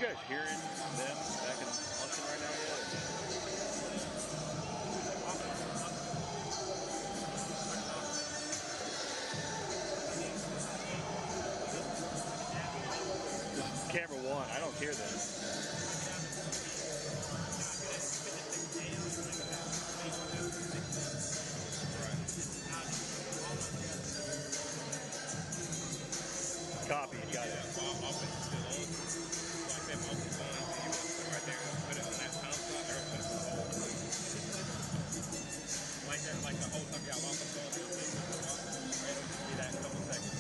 guys hearing them back in Austin right now yet? This is camera one. I don't hear them. Copy. Got it. Like the whole time, yeah, I'm also going to see that in a couple seconds.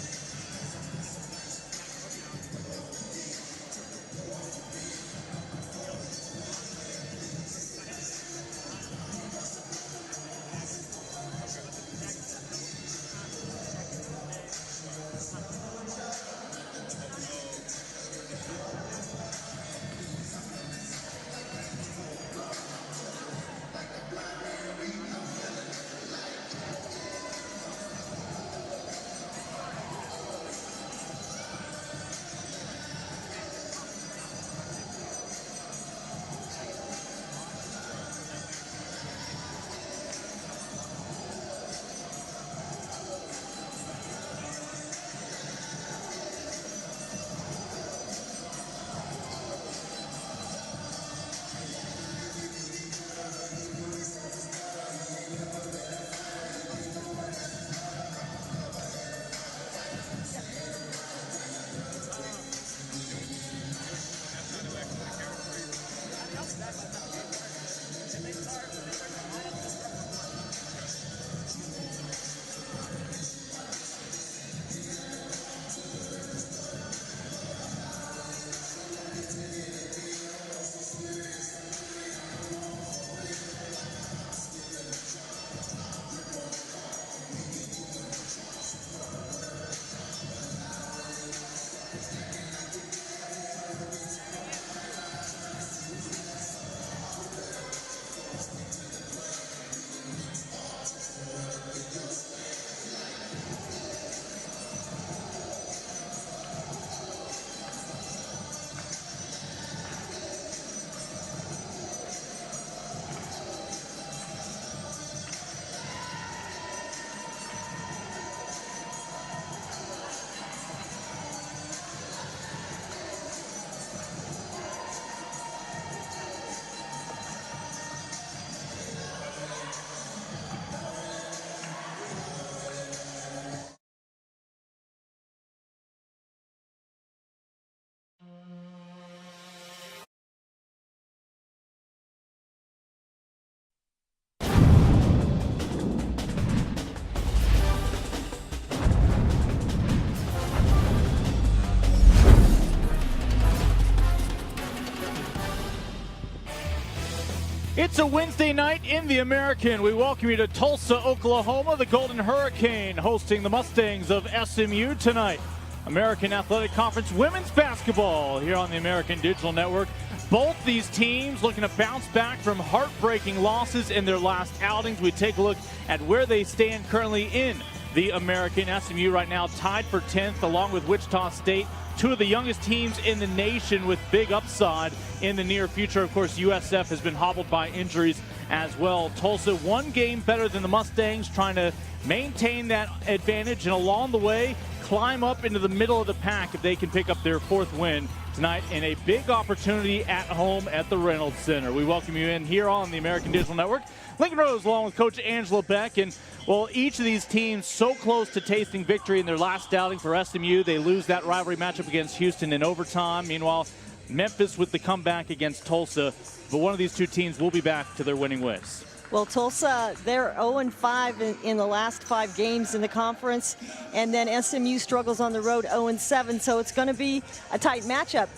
It's a Wednesday night in the American. We welcome you to Tulsa, Oklahoma. The Golden Hurricane hosting the Mustangs of SMU tonight. American Athletic Conference women's basketball here on the American Digital Network. Both these teams looking to bounce back from heartbreaking losses in their last outings. We take a look at where they stand currently in the American. SMU right now tied for 10th along with Wichita State. Two of the youngest teams in the nation with big upside in the near future. Of course, USF has been hobbled by injuries as well. Tulsa one game better than the Mustangs, trying to maintain that advantage and along the way climb up into the middle of the pack if they can pick up their fourth win tonight in a big opportunity at home at the Reynolds Center. We welcome you in here on the American Digital Network. Lincoln Rose along with Coach Angela Beck. And, well, each of these teams so close to tasting victory in their last outing. For SMU, they lose that rivalry matchup against Houston in overtime. Meanwhile, Memphis with the comeback against Tulsa. But one of these two teams will be back to their winning ways. Well, Tulsa, they're 0-5 in the last 5 games in the conference. And then SMU struggles on the road 0-7. So it's going to be a tight matchup.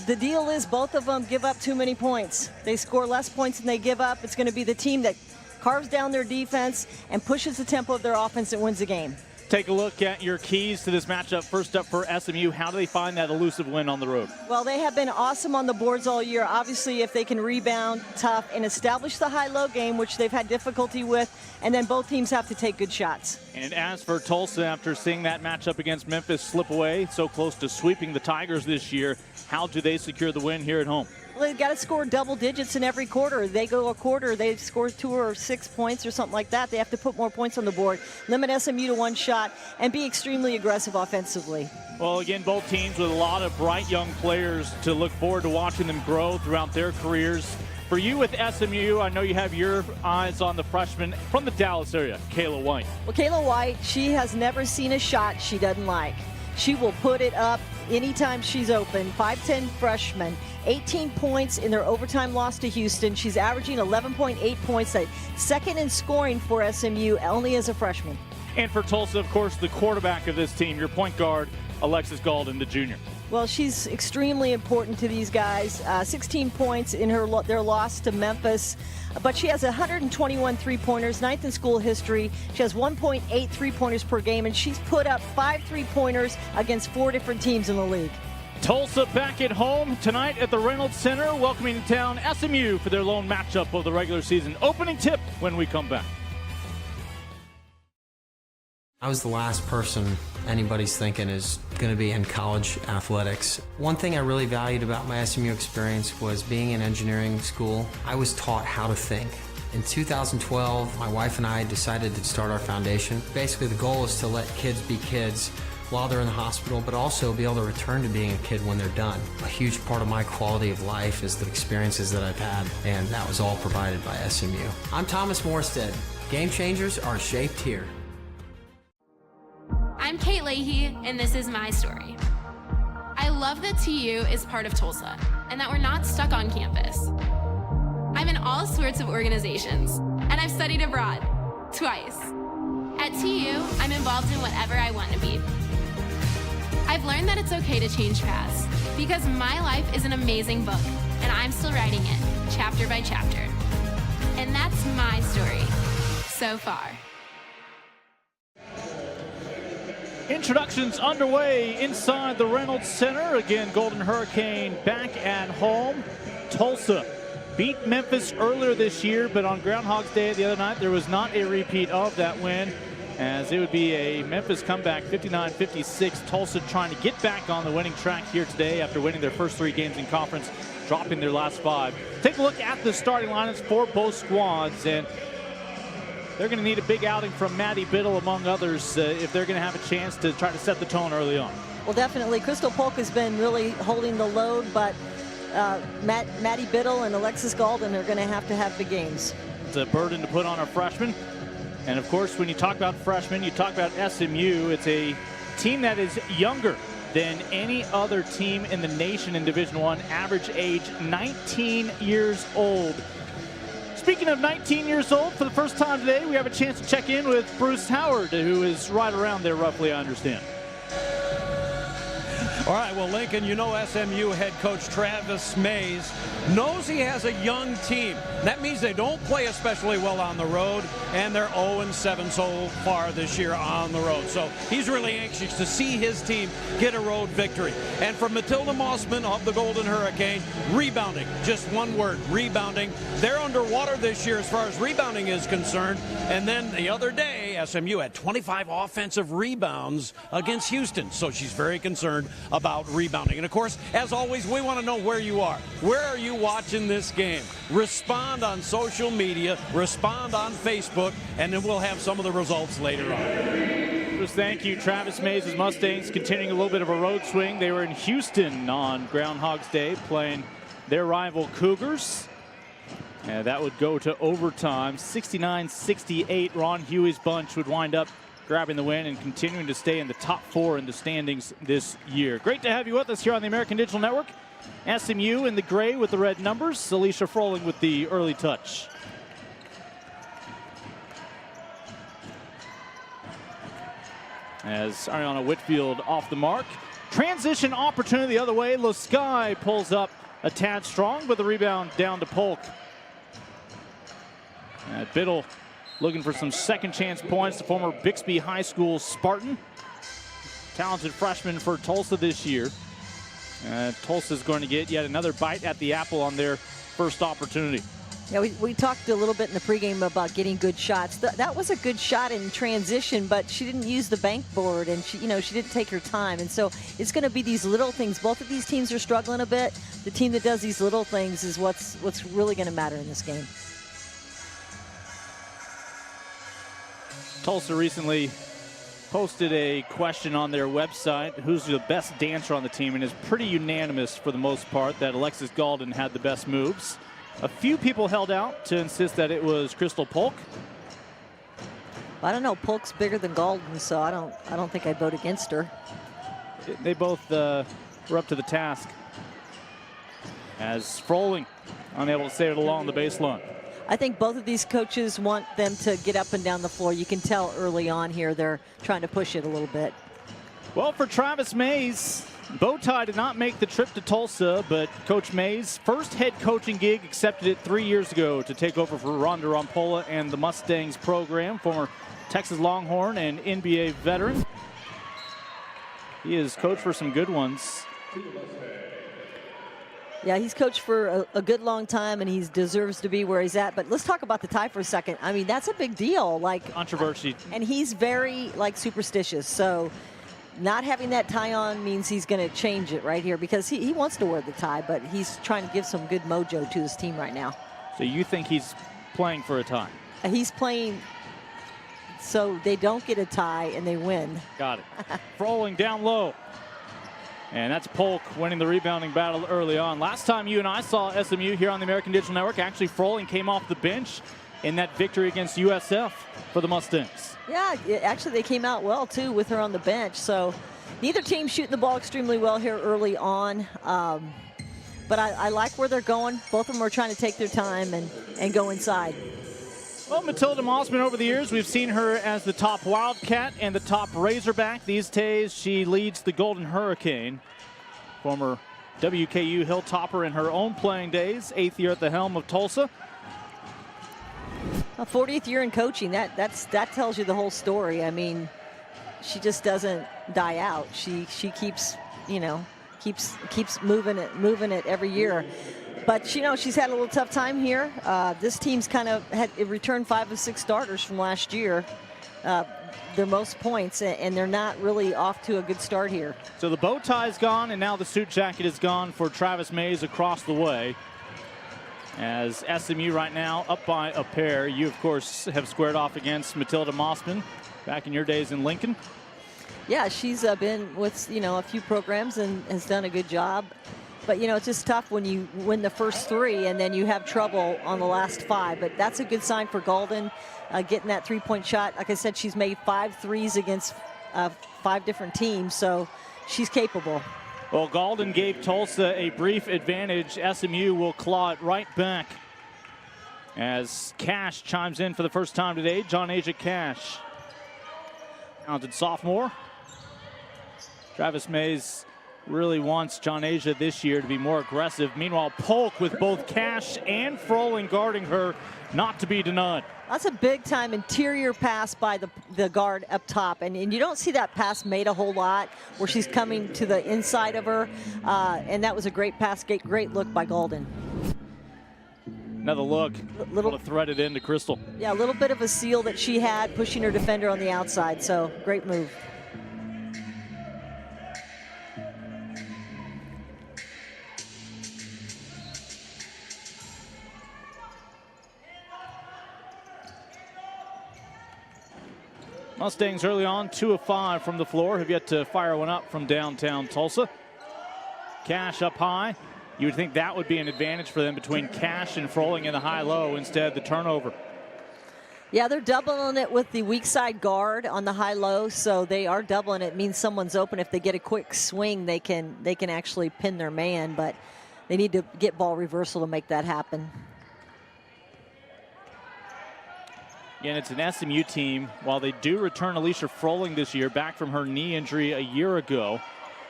The deal is both of them give up too many points. They score less points than they give up. It's going to be the team that carves down their defense and pushes the tempo of their offense that wins the game. take a look at your keys to this matchup. First up for SMU, how do they find that elusive win on the road? Well, they have been awesome on the boards all year. Obviously, if they can rebound tough and establish the high-low game, which they've had difficulty with, and then both teams have to take good shots. And as for Tulsa, after seeing that matchup against Memphis slip away, so close to sweeping the Tigers this year, how do they secure the win here at home? Well, they've got to score double digits in every quarter. They go a quarter, they score 2 or 6 points or something like that. They have to put more points on the board, limit SMU to 1 shot, and be extremely aggressive offensively. Well, again, both teams with a lot of bright young players to look forward to watching them grow throughout their careers. For you with SMU, I know you have your eyes on the freshman from the Dallas area, Kayla White. Well, Kayla White, she has never seen a shot she doesn't like. She will put it up anytime she's open. 5'10" freshman, 18 points in their overtime loss to Houston. She's averaging 11.8 points, second in scoring for SMU, only as a freshman. And for Tulsa, of course, the quarterback of this team, your point guard, Alexis Golden, the junior. Well, she's extremely important to these guys. 16 points in their loss to Memphis. But she has 121 three-pointers, 9th in school history. She has 1.8 three-pointers per game, and she's put up 5 three-pointers against 4 different teams in the league. Tulsa back at home tonight at the Reynolds Center, welcoming in town SMU for their lone matchup of the regular season. Opening tip when we come back. I was the last person anybody's thinking is going to be in college athletics. One thing I really valued about my SMU experience was being in engineering school. I was taught how to think. In 2012, my wife and I decided to start our foundation. Basically, the goal is to let kids be kids while they're in the hospital, but also be able to return to being a kid when they're done. A huge part of my quality of life is the experiences that I've had, and that was all provided by SMU. I'm Thomas Morstead. Game changers are shaped here. I'm Kate Leahy, and this is my story. I love that TU is part of Tulsa, and that we're not stuck on campus. I'm in all sorts of organizations, and I've studied abroad, twice. At TU, I'm involved in whatever I want to be. I've learned that it's okay to change paths, because my life is an amazing book, and I'm still writing it, chapter by chapter. And that's my story, so far. Introductions underway inside the Reynolds Center. Again, Golden Hurricane back at home. Tulsa beat Memphis earlier this year, but on Groundhog's Day the other night, there was not a repeat of that win, as it would be a Memphis comeback, 59-56. Tulsa trying to get back on the winning track here today after winning their first 3 games in conference, dropping their last 5. Take a look at the starting lineups for both squads, and they're going to need a big outing from Maddie Biddle, among others, if they're going to have a chance to try to set the tone early on. Well, definitely. Crystal Polk has been really holding the load, but Maddie Biddle and Alexis Golden are going to have big games. It's a burden to put on a freshman. And, of course, when you talk about freshmen, you talk about SMU. It's a team that is younger than any other team in the nation in Division I. Average age 19 years old. Speaking of 19 years old, for the first time today, we have a chance to check in with Bruce Howard, who is right around there roughly, I understand. All right, well, Lincoln, you know SMU head coach Travis Mays knows he has a young team. That means they don't play especially well on the road, and they're 0-7 so far this year on the road. So he's really anxious to see his team get a road victory. And from Matilda Mossman of the Golden Hurricane, rebounding. Just one word, rebounding. They're underwater this year as far as rebounding is concerned. And then the other day, SMU had 25 offensive rebounds against Houston. So she's very concerned about rebounding. And of course, as always, we want to know where you are. Where are you watching this game? Respond on social media, respond on Facebook, and then we'll have some of the results later on. Thank you. Travis Mays' Mustangs continuing a little bit of a road swing. They were in Houston on Groundhog's Day playing their rival Cougars. And that would go to overtime. 69-68. Ron Huey's bunch would wind up grabbing the win and continuing to stay in the top 4 in the standings this year. Great to have you with us here on the American Digital Network. SMU in the gray with the red numbers. Alicia Froling with the early touch. As Ariana Whitfield off the mark. Transition opportunity the other way. Lasky pulls up a tad strong, but the rebound down to Polk. Biddle looking for some second chance points. The former Bixby High School Spartan. Talented freshman for Tulsa this year. Tulsa's going to get yet another bite at the apple on their first opportunity. Yeah, we talked a little bit in the pregame about getting good shots. That was a good shot in transition, but she didn't use the bank board, and she didn't take her time. And so it's going to be these little things. Both of these teams are struggling a bit. The team that does these little things is what's really going to matter in this game. Tulsa recently posted a question on their website, who's the best dancer on the team, and it's pretty unanimous for the most part that Alexis Galden had the best moves. A few people held out to insist that it was Crystal Polk. I don't know. Polk's bigger than Galden, so I don't think I'd vote against her. They both were up to the task. As Froling unable to save it along the baseline. I think both of these coaches want them to get up and down the floor. You can tell early on here they're trying to push it a little bit. Well, for Travis Mays, Bowtie did not make the trip to Tulsa, but Coach Mays' first head coaching gig, accepted it 3 years ago to take over for Rhonda Rompola and the Mustangs program, former Texas Longhorn and NBA veteran. He is coached for some good ones. Yeah, he's coached for a good long time, and he deserves to be where he's at. But let's talk about the tie for a second. I mean, that's a big deal. Controversy. And he's very, superstitious. So not having that tie on means he's going to change it right here, because he wants to wear the tie, but he's trying to give some good mojo to his team right now. So you think he's playing for a tie? He's playing so they don't get a tie and they win. Got it. Froling down low. And that's Polk winning the rebounding battle early on. Last time you and I saw SMU here on the American Digital Network, actually Froling came off the bench in that victory against USF for the Mustangs. Yeah, actually they came out well too with her on the bench. So neither team shooting the ball extremely well here early on. But I like where they're going. Both of them are trying to take their time and go inside. Well, Matilda Mossman, over the years, we've seen her as the top Wildcat and the top Razorback. These days, she leads the Golden Hurricane. Former WKU Hilltopper in her own playing days, 8th year at the helm of Tulsa. A 40th year in coaching, that tells you the whole story. I mean, she just doesn't die out. She keeps, keeps moving it every year. But, she's had a little tough time here. This team's kind of returned 5 of 6 starters from last year. Their most points, and they're not really off to a good start here. So the bow tie's gone, and now the suit jacket is gone for Travis Mays across the way. As SMU right now up by a pair. You, of course, have squared off against Matilda Mossman back in your days in Lincoln. Yeah, she's been with, a few programs and has done a good job. But, it's just tough when you win the first 3 and then you have trouble on the last 5. But that's a good sign for Galden, getting that 3-point shot. Like I said, she's made 5 threes against 5 different teams, so she's capable. Well, Galden gave Tulsa a brief advantage. SMU will claw it right back as Cash chimes in for the first time today. John Asia Cash, talented sophomore. Travis Mays really wants John Asia this year to be more aggressive. Meanwhile, Polk with both Cash and Froling guarding her, not to be denied. That's a big-time interior pass by the guard up top, and you don't see that pass made a whole lot where she's coming to the inside of her, and that was a great pass, great look by Galden. Another look, able to thread it into Crystal. Yeah, a little bit of a seal that she had, pushing her defender on the outside, so great move. Mustangs early on, 2 of 5 from the floor, have yet to fire one up from downtown Tulsa. Cash up high. You would think that would be an advantage for them between Cash and Froling in the high-low. Instead, the turnover. Yeah, they're doubling it with the weak side guard on the high-low, so they are doubling it. It means someone's open. If they get a quick swing, they can actually pin their man, but they need to get ball reversal to make that happen. Again, it's an SMU team. While they do return Alicia Froling this year, back from her knee injury a year ago,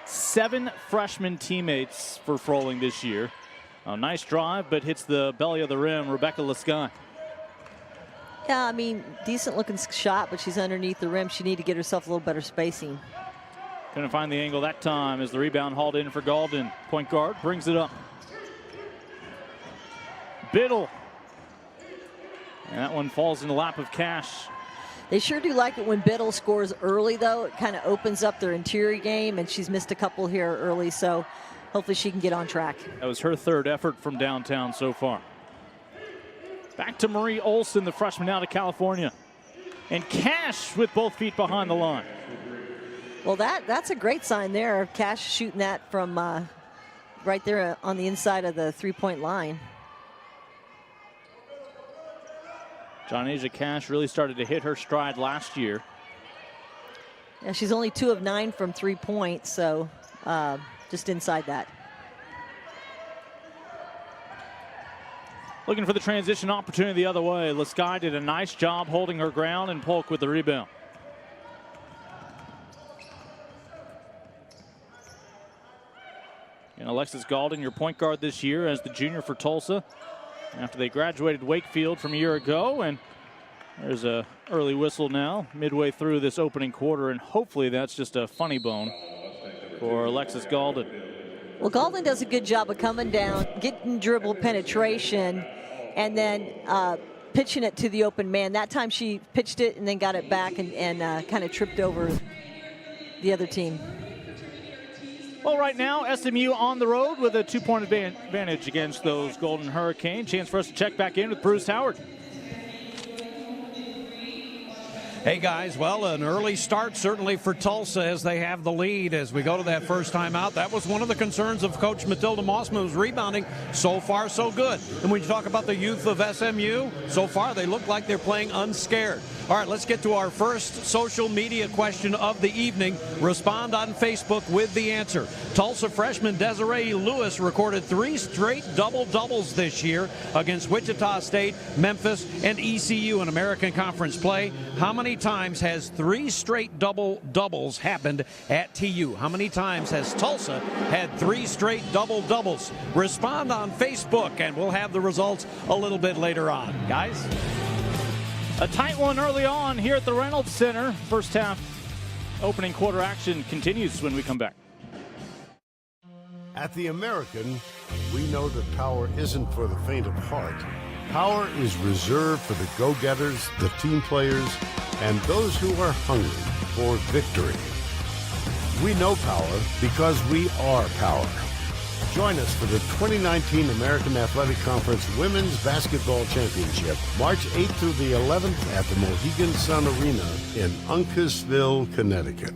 7 freshman teammates for Froling this year. A nice drive, but hits the belly of the rim. Rebecca Lasky. Yeah, I mean, decent looking shot, but she's underneath the rim. She need to get herself a little better spacing. Couldn't find the angle that time as the rebound hauled in for Galden. Point guard brings it up. Biddle. And that one falls in the lap of Cash. They sure do like it when Biddle scores early, though. It kind of opens up their interior game, and she's missed a couple here early, so hopefully she can get on track. That was her third effort from downtown so far. Back to Marie Olson, the freshman out of California. And Cash with both feet behind the line. Well, that's a great sign there. Cash shooting that from right there on the inside of the three-point line. John-Asia Cash really started to hit her stride last year. Yeah, she's only 2 of 9 from 3 points, so just inside that. Looking for the transition opportunity the other way. Lasky did a nice job holding her ground, and Polk with the rebound. And Alexis Galden, your point guard this year as the junior for Tulsa, after they graduated Wakefield from a year ago. And there's a early whistle now midway through this opening quarter, and hopefully that's just a funny bone for Alexis Galden. Well, Galden does a good job of coming down, getting dribble penetration, and then pitching it to the open man. That time she pitched it and then got it back and kind of tripped over the other team. Well, right now, SMU on the road with a 2-point advantage against those Golden Hurricanes. Chance for us to check back in with Bruce Howard. Hey guys, well, an early start certainly for Tulsa as they have the lead as we go to that first time out. That was one of the concerns of Coach Matilda Mossman, was rebounding. So far, so good. And when you talk about the youth of SMU, so far they look like they're playing unscared. All right, let's get to our first social media question of the evening. Respond on Facebook with the answer. Tulsa freshman Desiree Lewis recorded 3 straight double-doubles this year against Wichita State, Memphis, and ECU in American Conference play. How many times has 3 straight double-doubles happened at TU? How many times has Tulsa had 3 straight double-doubles? Respond on Facebook, and we'll have the results a little bit later on. Guys? A tight one early on here at the Reynolds Center. First half opening quarter action continues when we come back. At the American, we know that power isn't for the faint of heart. Power is reserved for the go-getters, the team players, and those who are hungry for victory. We know power because we are power. Join us for the 2019 American Athletic Conference Women's Basketball Championship, March 8th through the 11th at the Mohegan Sun Arena in Uncasville, Connecticut.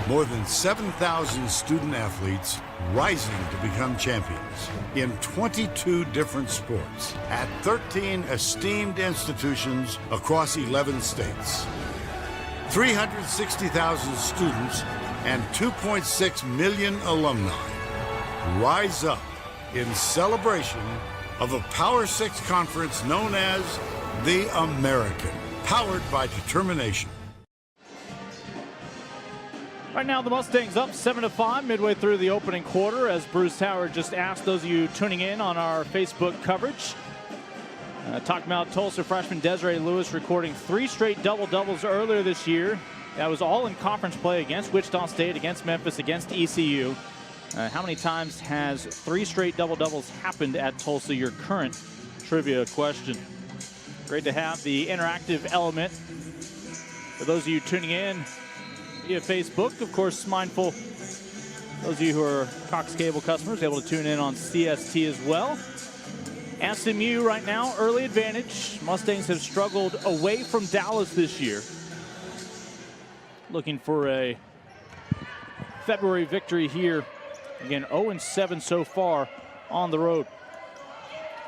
More than 7,000 student athletes rising to become champions in 22 different sports at 13 esteemed institutions across 11 states. 360,000 students and 2.6 million alumni rise up in celebration of a Power 6 conference known as the American, powered by determination. Right now, the Mustangs up 7-5 midway through the opening quarter, as Bruce Howard just asked those of you tuning in on our Facebook coverage. Talking about Tulsa freshman Desiree Lewis recording 3 straight double-doubles earlier this year. That was all in conference play against Wichita State, against Memphis, against ECU. How many times has 3 straight double-doubles happened at Tulsa? Your current trivia question. Great to have the interactive element. For those of you tuning in via Facebook, of course, mindful those of you who are Cox Cable customers able to tune in on CST as well. SMU right now, early advantage. Mustangs have struggled away from Dallas this year. Looking for a February victory here. Again, 0-7 so far on the road.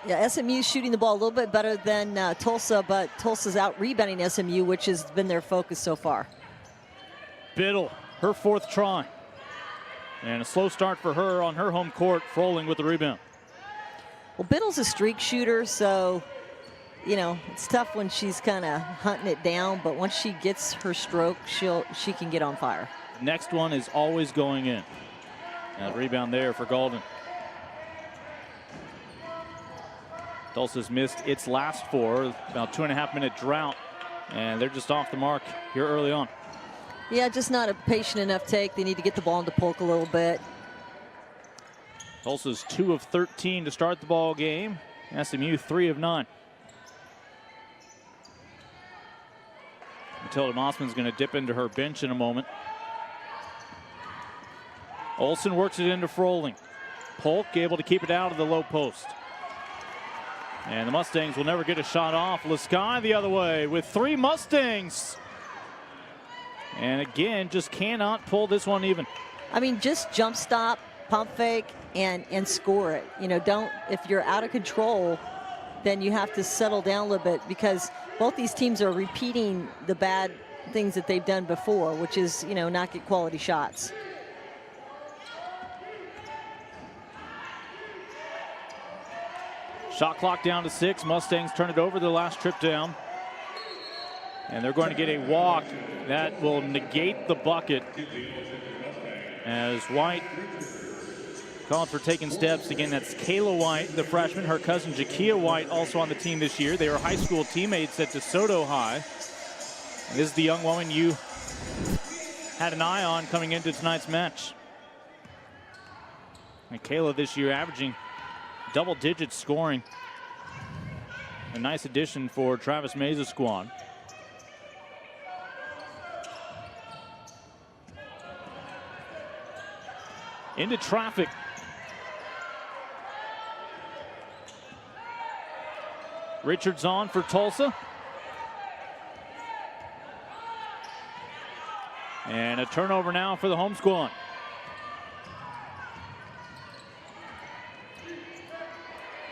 Yeah, SMU shooting the ball a little bit better than Tulsa, but Tulsa's out rebounding SMU, which has been their focus so far. Biddle, her 4th try. And a slow start for her on her home court, Froling with the rebound. Well, Biddle's a streak shooter, so, you know, it's tough when she's kind of hunting it down, but once she gets her stroke, she can get on fire. Next one is always going in. That rebound there for Galden. Tulsa's missed its last 4, about 2.5-minute drought, and they're just off the mark here early on. Yeah, just not a patient enough take. They need to get the ball into Polk a little bit. Tulsa's 2 of 13 to start the ball game. SMU 3 of 9. Matilda Mossman's going to dip into her bench in a moment. Olsen works it into Froling. Polk able to keep it out of the low post. And the Mustangs will never get a shot off. Lasky the other way with 3 Mustangs. And again, just cannot pull this one even. I mean, just jump stop, pump fake, and score it. You know, don't, if you're out of control, then you have to settle down a little bit, because both these teams are repeating the bad things that they've done before, which is, you know, not get quality shots. Shot clock down to 6. Mustangs turn it over their last trip down. And they're going to get a walk that will negate the bucket, as White called for taking steps. Again, that's Kayla White, the freshman. Her cousin Jakia White also on the team this year. They were high school teammates at DeSoto High. And this is the young woman you had an eye on coming into tonight's match. And Kayla this year averaging double-digit scoring. A nice addition for Travis Mays' squad. Into traffic. Richards on for Tulsa. And a turnover now for the home squad.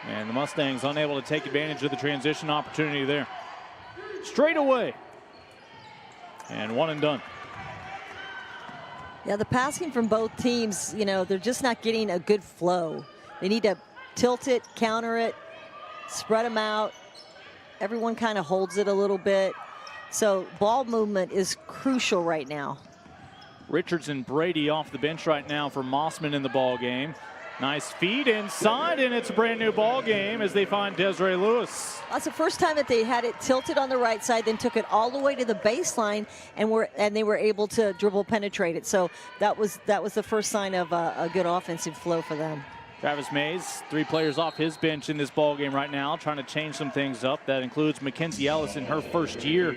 And the Mustangs unable to take advantage of the transition opportunity there. Straight away. And one and done. Yeah, the passing from both teams, you know, they're just not getting a good flow. They need to tilt it, counter it, spread them out. Everyone kind of holds it a little bit. So ball movement is crucial right now. Richards and Brady off the bench right now for Mossman in the ball game. Nice feed inside, and it's a brand new ball game as they find Desiree Lewis. That's the first time that they had it tilted on the right side, then took it all the way to the baseline, and they were able to dribble penetrate it. So that was the first sign of a good offensive flow for them. Travis Mays, 3 players off his bench in this ball game right now, trying to change some things up. That includes Mackenzie Ellis in her first year,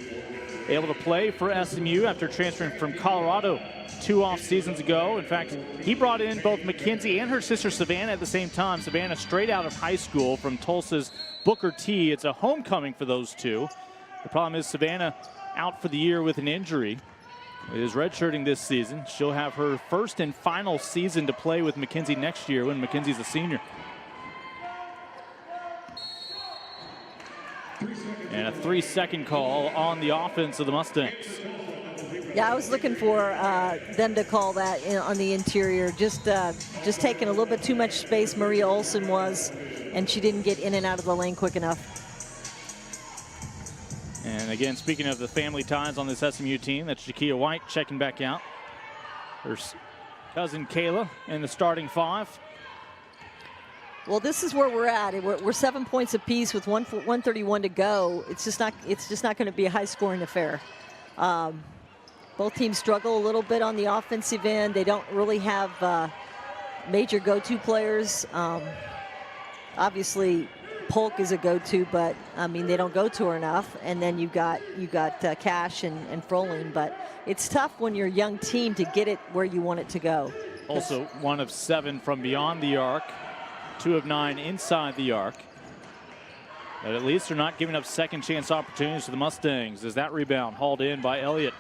able to play for SMU after transferring from Colorado 2 off seasons ago. In fact, he brought in both Mackenzie and her sister Savannah at the same time. Savannah straight out of high school from Tulsa's Booker T. It's a homecoming for those two. The problem is Savannah out for the year with an injury. It is redshirting this season. She'll have her first and final season to play with Mackenzie next year when Mackenzie's a senior. And a 3-second call on the offense of the Mustangs. Yeah, I was looking for them to call that on the interior. Just taking a little bit too much space, Maria Olsen was, and she didn't get in and out of the lane quick enough. And again, speaking of the family ties on this SMU team, that's Jakia White checking back out. Her cousin Kayla in the starting 5. Well, this is where we're at. We're 7 points apiece with 1:31 to go. It's just not going to be a high-scoring affair. Both teams struggle a little bit on the offensive end. They don't really have major go-to players. Obviously, Polk is a go-to, but I mean they don't go to her enough. And then you got Cash and Froling, but it's tough when you're a young team to get it where you want it to go. Also 1 of 7 from beyond the arc, 2 of 9 inside the arc. But at least they're not giving up second chance opportunities to the Mustangs as that rebound hauled in by Elliott.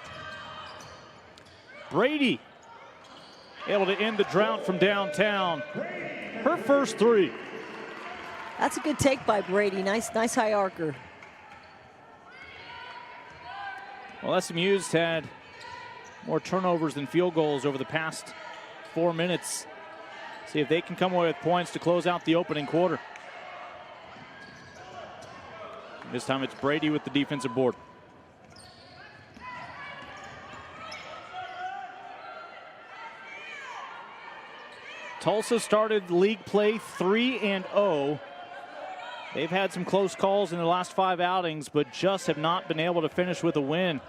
Brady able to end the drought from downtown. Her first 3. That's a good take by Brady. Nice high arcer. Well, SMU's had more turnovers than field goals over the past 4 minutes. See if they can come away with points to close out the opening quarter. This time it's Brady with the defensive board. Tulsa started league play 3-0. They've had some close calls in the last 5 outings, but just have not been able to finish with a win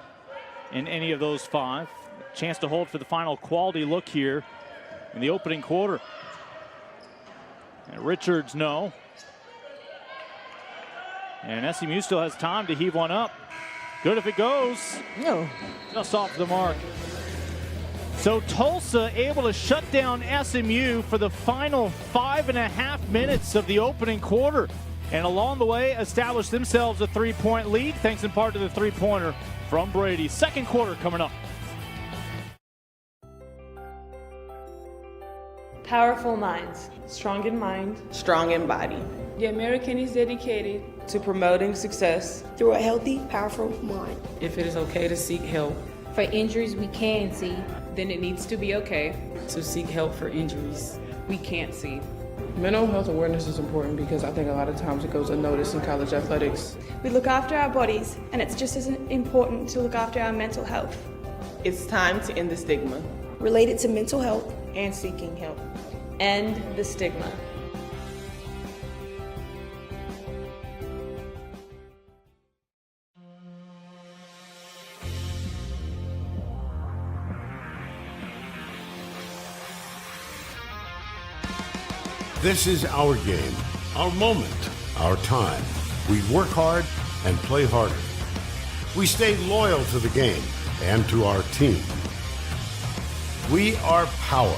in any of those 5. Chance to hold for the final quality look here in the opening quarter. And Richards, no. And SMU still has time to heave one up. Good if it goes. No. Just off the mark. So Tulsa able to shut down SMU for the final 5.5 minutes of the opening quarter. And along the way, establish themselves a 3-point lead, thanks in part to the three-pointer from Brady. Second quarter coming up. Powerful minds, strong in mind, strong in body. The American is dedicated to promoting success through a healthy, powerful mind. If it is okay to seek help for injuries we can see, then it needs to be okay to seek help for injuries we can't see. Mental health awareness is important because I think a lot of times it goes unnoticed in college athletics. We look after our bodies, and it's just as important to look after our mental health. It's time to end the stigma related to mental health and seeking help. End the stigma. This is our game, our moment, our time. We work hard and play harder. We stay loyal to the game and to our team. We are power,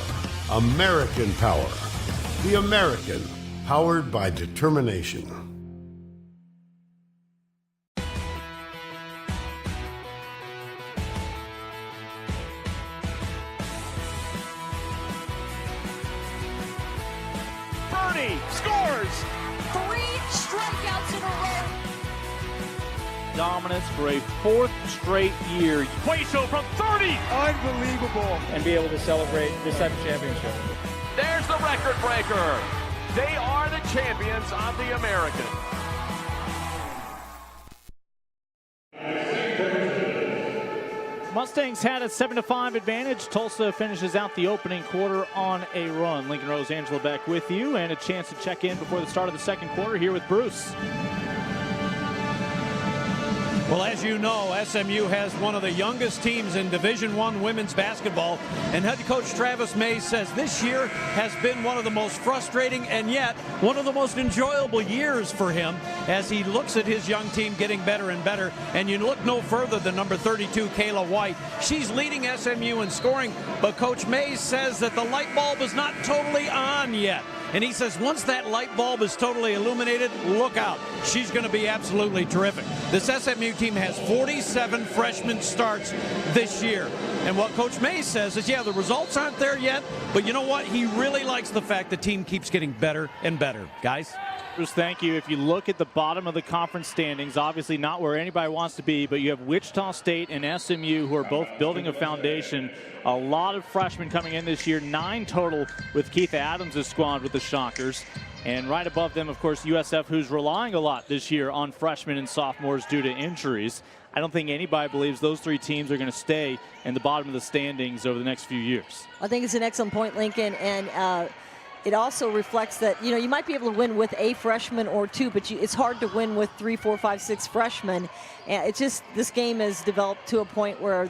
American power. The American, powered by determination. Scores! 3 strikeouts in a row. Dominance for a 4th straight year. Hueso from 30! Unbelievable. And be able to celebrate this type of championship. There's the record breaker. They are the champions of the American. Mustangs had a 7-5 advantage. Tulsa finishes out the opening quarter on a run. Lincoln Rose, Angela back with you, and a chance to check in before the start of the second quarter here with Bruce. Well, as you know, SMU has one of the youngest teams in Division I women's basketball, and head coach Travis Mays says this year has been one of the most frustrating and yet one of the most enjoyable years for him as he looks at his young team getting better and better. And you look no further than number 32, Kayla White. She's leading SMU in scoring, but Coach Mays says that the light bulb is not totally on yet. And he says once that light bulb is totally illuminated, look out. She's going to be absolutely terrific. This SMU team has 47 freshman starts this year. And what Coach Mays says is, yeah, the results aren't there yet, but you know what? He really likes the fact the team keeps getting better and better. Guys? Bruce, thank you. If you look at the bottom of the conference standings, obviously not where anybody wants to be, but you have Wichita State and SMU who are both building a foundation. A lot of freshmen coming in this year, 9 total with Keith Adams' squad with the Shockers. And right above them, of course, USF, who's relying a lot this year on freshmen and sophomores due to injuries. I don't think anybody believes those 3 teams are going to stay in the bottom of the standings over the next few years. I think it's an excellent point, Lincoln, and it also reflects that, you know, you might be able to win with a freshman or 2, but it's hard to win with 3, 4, 5, 6 freshmen. And it's just, this game has developed to a point where,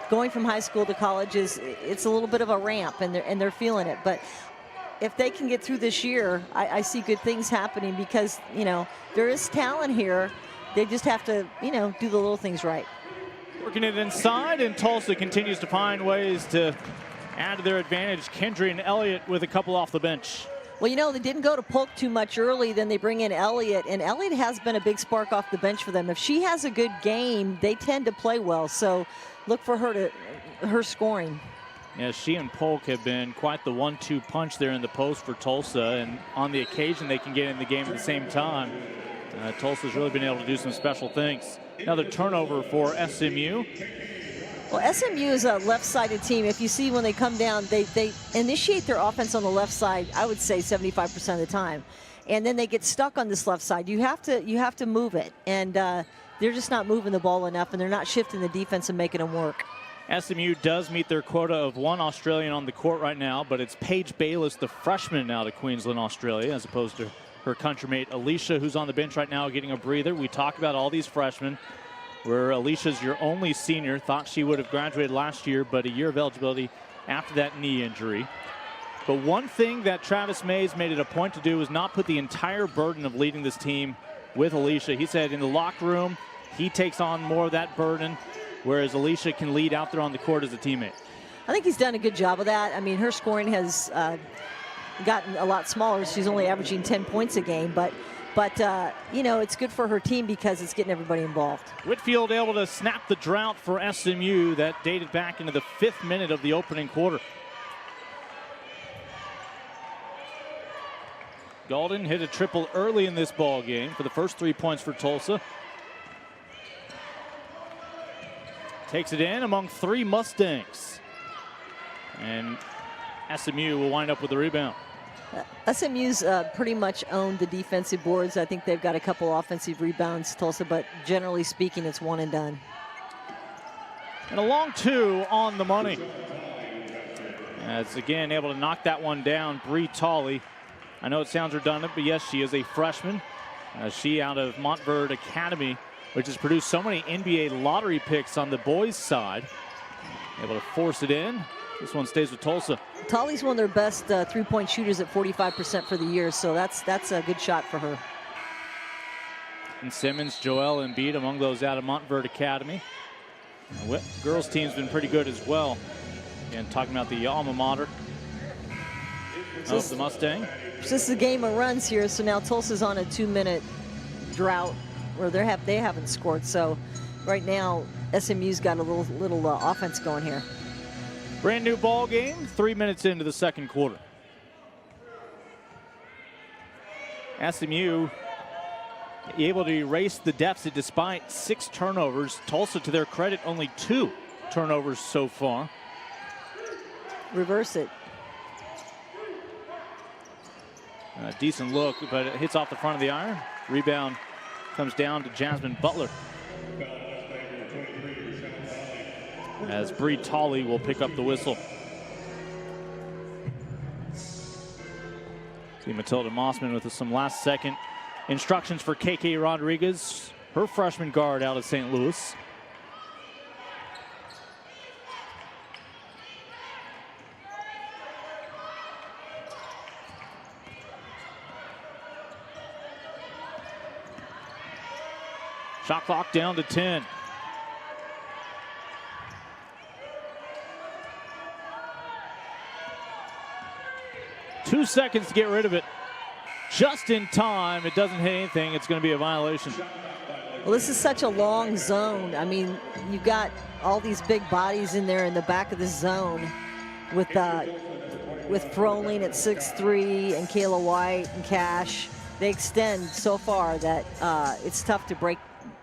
going from high school to college it's a little bit of a ramp, and they're feeling it. But if they can get through this year, I see good things happening because, you know, there is talent here. They just have to, you know, do the little things right. Working it inside, and Tulsa continues to find ways to add to their advantage. Kendry and Elliott with a couple off the bench. Well, you know, they didn't go to Polk too much early. Then they bring in Elliott, and Elliott has been a big spark off the bench for them. If she has a good game, they tend to play well. So look for her scoring. Yeah, she and Polk have been quite the 1-2 punch there in the post for Tulsa, and on the occasion they can get in the game at the same time. Tulsa's really been able to do some special things. Another turnover for SMU. Well, SMU is a left-sided team. If you see when they come down, they initiate their offense on the left side, I would say 75% of the time. And then they get stuck on this left side. You have to move it. And they're just not moving the ball enough, and they're not shifting the defense and making them work. SMU does meet their quota of 1 Australian on the court right now, but it's Paige Bayless, the freshman, out of Queensland, Australia, as opposed to her countrymate Alicia, who's on the bench right now getting a breather. We talk about all these freshmen, where Alicia's your only senior. Thought she would have graduated last year, but a year of eligibility after that knee injury. But one thing that Travis Mays made it a point to do was not put the entire burden of leading this team with Alicia. He said in the locker room, he takes on more of that burden, whereas Alicia can lead out there on the court as a teammate. I think he's done a good job of that. I mean, her scoring has gotten a lot smaller. She's only averaging 10 points a game, but you know, it's good for her team because it's getting everybody involved. Whitfield able to snap the drought for SMU that dated back into the 5th minute of the opening quarter. Golden hit a triple early in this ball game for the first 3 points for Tulsa. Takes it in among 3 Mustangs. And SMU will wind up with the rebound. SMU's pretty much owned the defensive boards. I think they've got a couple offensive rebounds, Tulsa, but generally speaking, it's one and done. And a long 2 on the money. As again able to knock that one down, Bree Tolley. I know it sounds redundant, but yes, she is a freshman. She out of Montverde Academy, which has produced so many NBA lottery picks on the boys' side. Able to force it in. This one stays with Tulsa. Tolley's one of their best three-point shooters at 45% for the year, so that's a good shot for her. And Simmons, Joel Embiid among those out of Montverde Academy. The girls' team's been pretty good as well. Again, talking about the alma mater of the Mustang. This is a game of runs here, so now Tulsa's on a 2-minute drought where they haven't scored. So right now, SMU's got a little offense going here. Brand new ball game, 3 minutes into the second quarter. SMU able to erase the deficit despite 6 turnovers. Tulsa, to their credit, only 2 turnovers so far. Reverse it. A decent look, but it hits off the front of the iron. Rebound comes down to Jasmine Butler. As Bree Tolley will pick up the whistle. See Matilda Mossman with some last-second instructions for KK Rodriguez, her freshman guard out of St. Louis. Shot clock down to 10. Two seconds to get rid of it. Just in time. It doesn't hit anything. It's going to be a violation. Well, this is such a long zone. I mean, you've got all these big bodies in there in the back of the zone with Froling at 6'3" and Kayla White and Cash. They extend so far that it's tough to break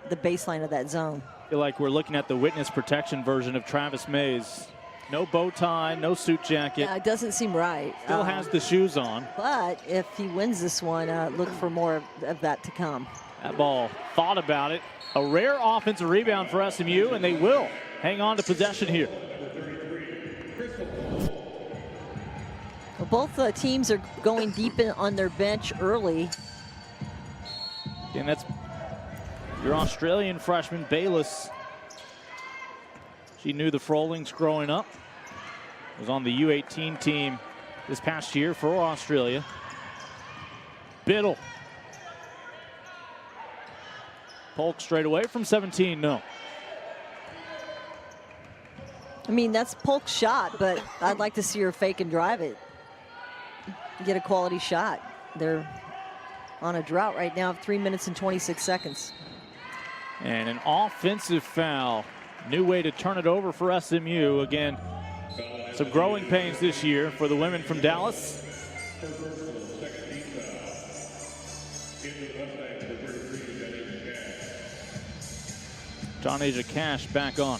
the baseline of that zone. I feel like we're looking at the witness protection version of Travis Mays. No bow tie, no suit jacket. Yeah, it doesn't seem right. Still has the shoes on. But if he wins this one, look for more of that to come. That ball thought about it. A rare offensive rebound for SMU, and they will hang on to possession here. Well, both teams are going deep on their bench early. And that's your Australian freshman, Bayless. She knew the Frolings growing up. Was on the U18 team this past year for Australia. Biddle. Polk straight away from 17, no. I mean, that's Polk's shot, but I'd like to see her fake and drive it. Get a quality shot. They're on a drought right now of 3 minutes and 26 seconds. And an offensive foul. New way to turn it over for SMU. Again, some growing pains this year for the women from Dallas. John Asia Cash back on.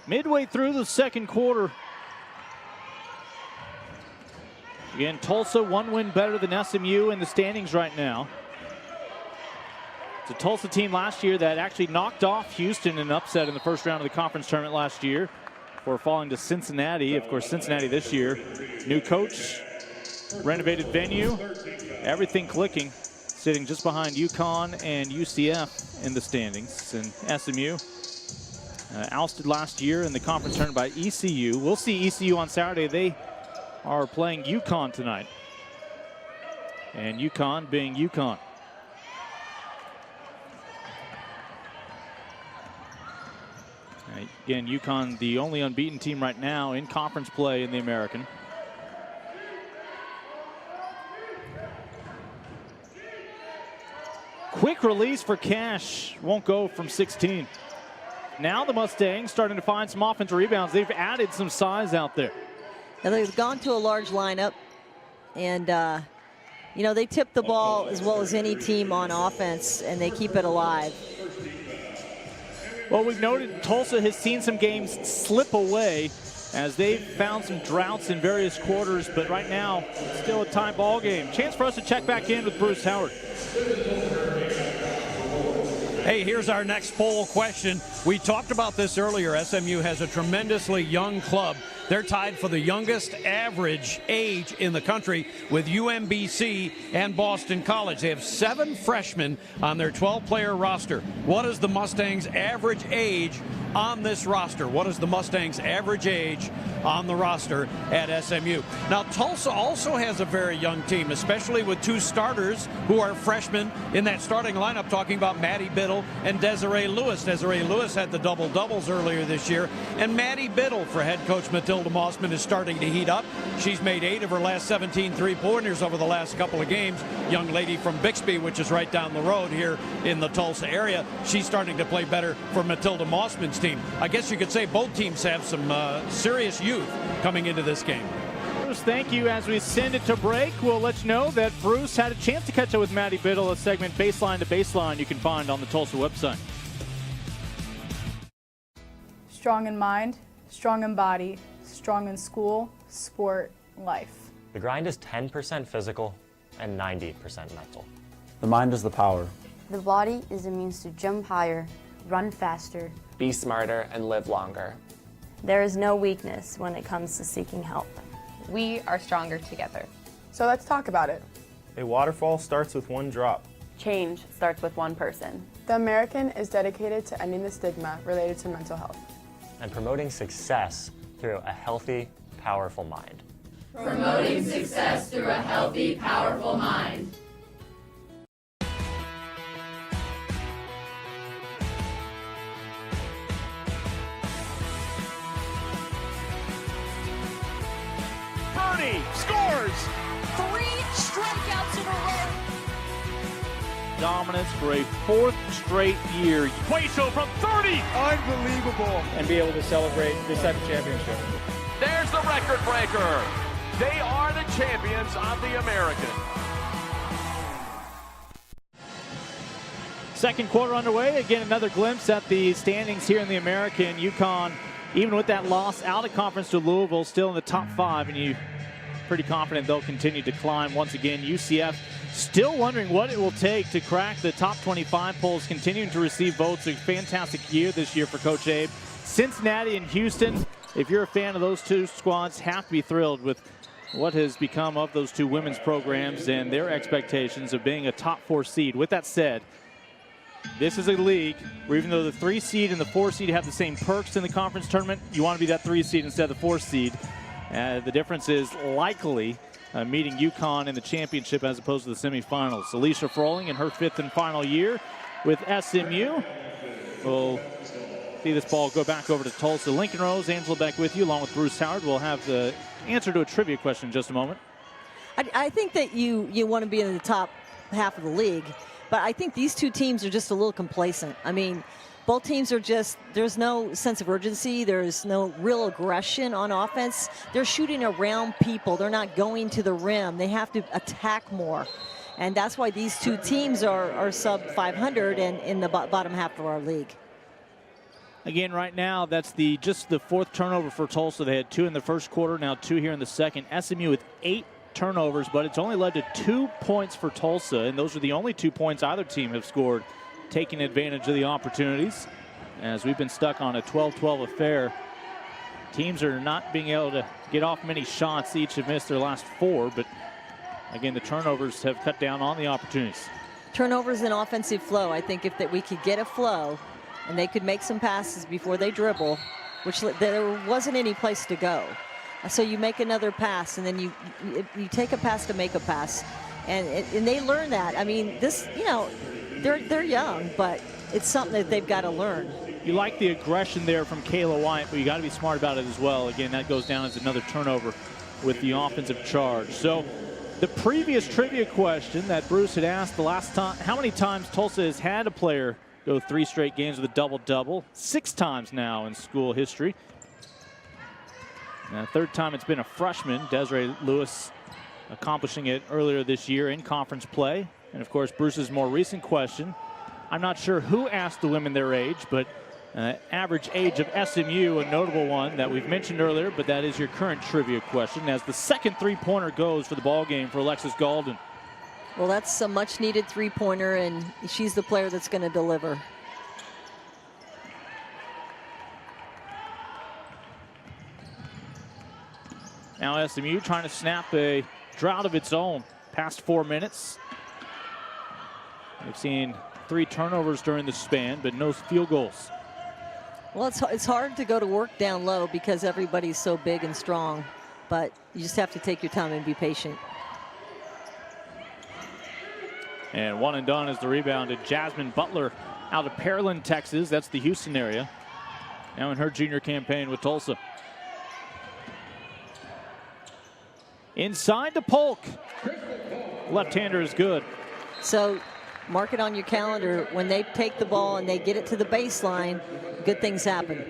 Midway through the second quarter. Again, Tulsa 1 win better than SMU in the standings right now. It's a Tulsa team last year that actually knocked off Houston in an upset in the first round of the conference tournament last year. before falling to Cincinnati. Of course, Cincinnati this year, new coach, renovated venue, everything clicking, sitting just behind UConn and UCF in the standings. And SMU ousted last year in the conference tournament by ECU. We'll see ECU on Saturday. They are playing UConn tonight. And UConn being UConn. Again, UConn, the only unbeaten team right now in conference play in the American. Quick release for Cash. Won't go from 16. Now the Mustangs starting to find some offensive rebounds. They've added some size out there. And they've gone to a large lineup. And, you know, they tip the ball as well as any team on offense, and they keep it alive. Well, we've noted Tulsa has seen some games slip away as they've found some droughts in various quarters, but right now, it's still a tie ball game. Chance for us to check back in with Bruce Howard. Hey, here's our next poll question. We talked about this earlier. SMU has a tremendously young club. They're tied for the youngest average age in the country with UMBC and Boston College. They have 7 freshmen on their 12-player roster. What is the Mustangs' average age on this roster? What is the Mustangs' average age on the roster at SMU? Now, Tulsa also has a very young team, especially with 2 starters who are freshmen in that starting lineup, talking about Maddie Biddle and Desiree Lewis. Desiree Lewis had the double-doubles earlier this year, and Maddie Biddle, for head coach Matilda Mossman, is starting to heat up. She's made 8 of her last 17 three-pointers over the last couple of games. Young lady from Bixby, which is right down the road here in the Tulsa area. She's starting to play better for Matilda Mossman's team. I guess you could say both teams have some serious youth coming into this game. Bruce, thank you. As we send it to break, we'll let you know that Bruce had a chance to catch up with Maddie Biddle, a segment Baseline to Baseline you can find on the Tulsa website. Strong in mind, strong in body, strong in school, sport, life. The grind is 10% physical and 90% mental. The mind is the power. The body is a means to jump higher, run faster, be smarter, and live longer. There is no weakness when it comes to seeking help. We are stronger together. So let's talk about it. A waterfall starts with one drop. Change starts with one person. The American is dedicated to ending the stigma related to mental health and promoting success through a healthy, powerful mind. Promoting success through a healthy, powerful mind. Bernie scores! 3 strikeouts in a row. Dominance for a 4th straight year. Hueso from 30! Unbelievable. And be able to celebrate this type of championship. There's the record breaker. They are the champions of the American. Second quarter underway. Again, another glimpse at the standings here in the American. UConn, even with that loss out of conference to Louisville, still in the top 5, and you're pretty confident they'll continue to climb once again. UCF still wondering what it will take to crack the top 25 polls, continuing to receive votes. A fantastic year this year for Coach Abe. Cincinnati and Houston, if you're a fan of those 2 squads, have to be thrilled with what has become of those 2 women's programs and their expectations of being a top 4 seed. With that said, this is a league where even though the 3 seed and the 4 seed have the same perks in the conference tournament, you want to be that 3 seed instead of the 4 seed. The difference is likely meeting UConn in the championship as opposed to the semifinals. Alicia Froling in her 5th and final year with SMU. We'll see this ball go back over to Tulsa. Lincoln Rose, Angela Beck with you along with Bruce Howard. We'll have the answer to a trivia question in just a moment. I think that you want to be in the top half of the league, but I think these 2 teams are just a little complacent. I mean, both teams are just, there's no sense of urgency. There's no real aggression on offense. They're shooting around people. They're not going to the rim. They have to attack more. And that's why these 2 teams are sub 500 and in the bottom half of our league. Again, right now, that's just the 4th turnover for Tulsa. They had 2 in the first quarter, now 2 here in the second. SMU with 8 turnovers, but it's only led to 2 points for Tulsa, and those are the only 2 points either team have scored, taking advantage of the opportunities, as we've been stuck on a 12-12 affair Teams are not being able to get off many shots. Each have missed their last 4, but again, the turnovers have cut down on the opportunities. Turnovers and offensive flow. I think if we could get a flow and they could make some passes before they dribble, which there wasn't any place to go. So you make another pass, and then you take a pass to make a pass. And they learn that. I mean, this, you know, they're young, but it's something that they've got to learn. You like the aggression there from Kayla White, but you got to be smart about it as well. Again, that goes down as another turnover with the offensive charge. So the previous trivia question that Bruce had asked the last time, how many times Tulsa has had a player go 3 straight games with a double-double? 6 times now in school history. And the 3rd time it's been a freshman, Desiree Lewis, accomplishing it earlier this year in conference play. And of course, Bruce's more recent question, I'm not sure who asked the women their age, but average age of SMU, a notable one that we've mentioned earlier, but that is your current trivia question, as the second three-pointer goes for the ball game for Alexis Galden. Well, that's a much-needed three-pointer, and she's the player that's going to deliver. Now SMU trying to snap a drought of its own. Past 4 minutes. They've seen 3 turnovers during the span, but no field goals. Well, it's hard to go to work down low because everybody's so big and strong, but you just have to take your time and be patient. And one and done is the rebound to Jasmine Butler out of Pearland, Texas. That's the Houston area. Now in her junior campaign with Tulsa. Inside to Polk. Left-hander is good. So mark it on your calendar. When they take the ball and they get it to the baseline, good things happen.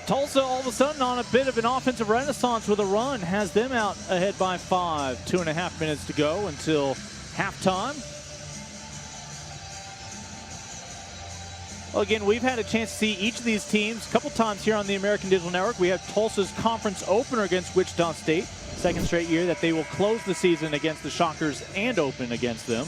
Tulsa all of a sudden on a bit of an offensive renaissance with a run. Has them out ahead by 5. 2.5 minutes to go until halftime. Well, again, we've had a chance to see each of these teams a couple times here on the American Digital Network. We have Tulsa's conference opener against Wichita State. Second straight year that they will close the season against the Shockers and open against them.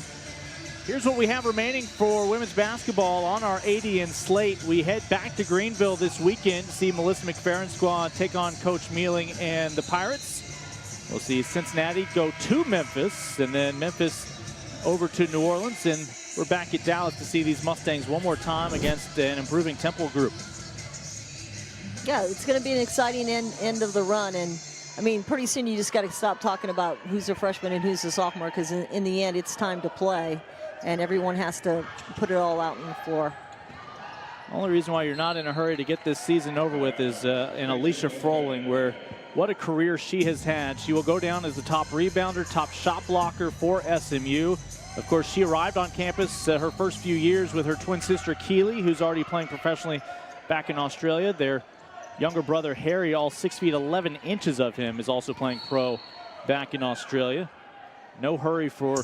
Here's what we have remaining for women's basketball on our 80 slate. We head back to Greenville this weekend to see Melissa McFerrin's squad take on Coach Mealing and the Pirates. We'll see Cincinnati go to Memphis, and then Memphis over to New Orleans, and we're back at Dallas to see these Mustangs one more time against an improving Temple group. Yeah, it's going to be an exciting end of the run, and I mean, pretty soon you just got to stop talking about who's a freshman and who's a sophomore, because in the end, it's time to play, and everyone has to put it all out on the floor. The only reason why you're not in a hurry to get this season over with is in Alicia Froling, where what a career she has had. She will go down as the top rebounder, top shot blocker for SMU. Of course, she arrived on campus her first few years with her twin sister Keely, who's already playing professionally back in Australia. Their younger brother Harry, all 6 feet 11 inches of him, is also playing pro back in Australia. No hurry for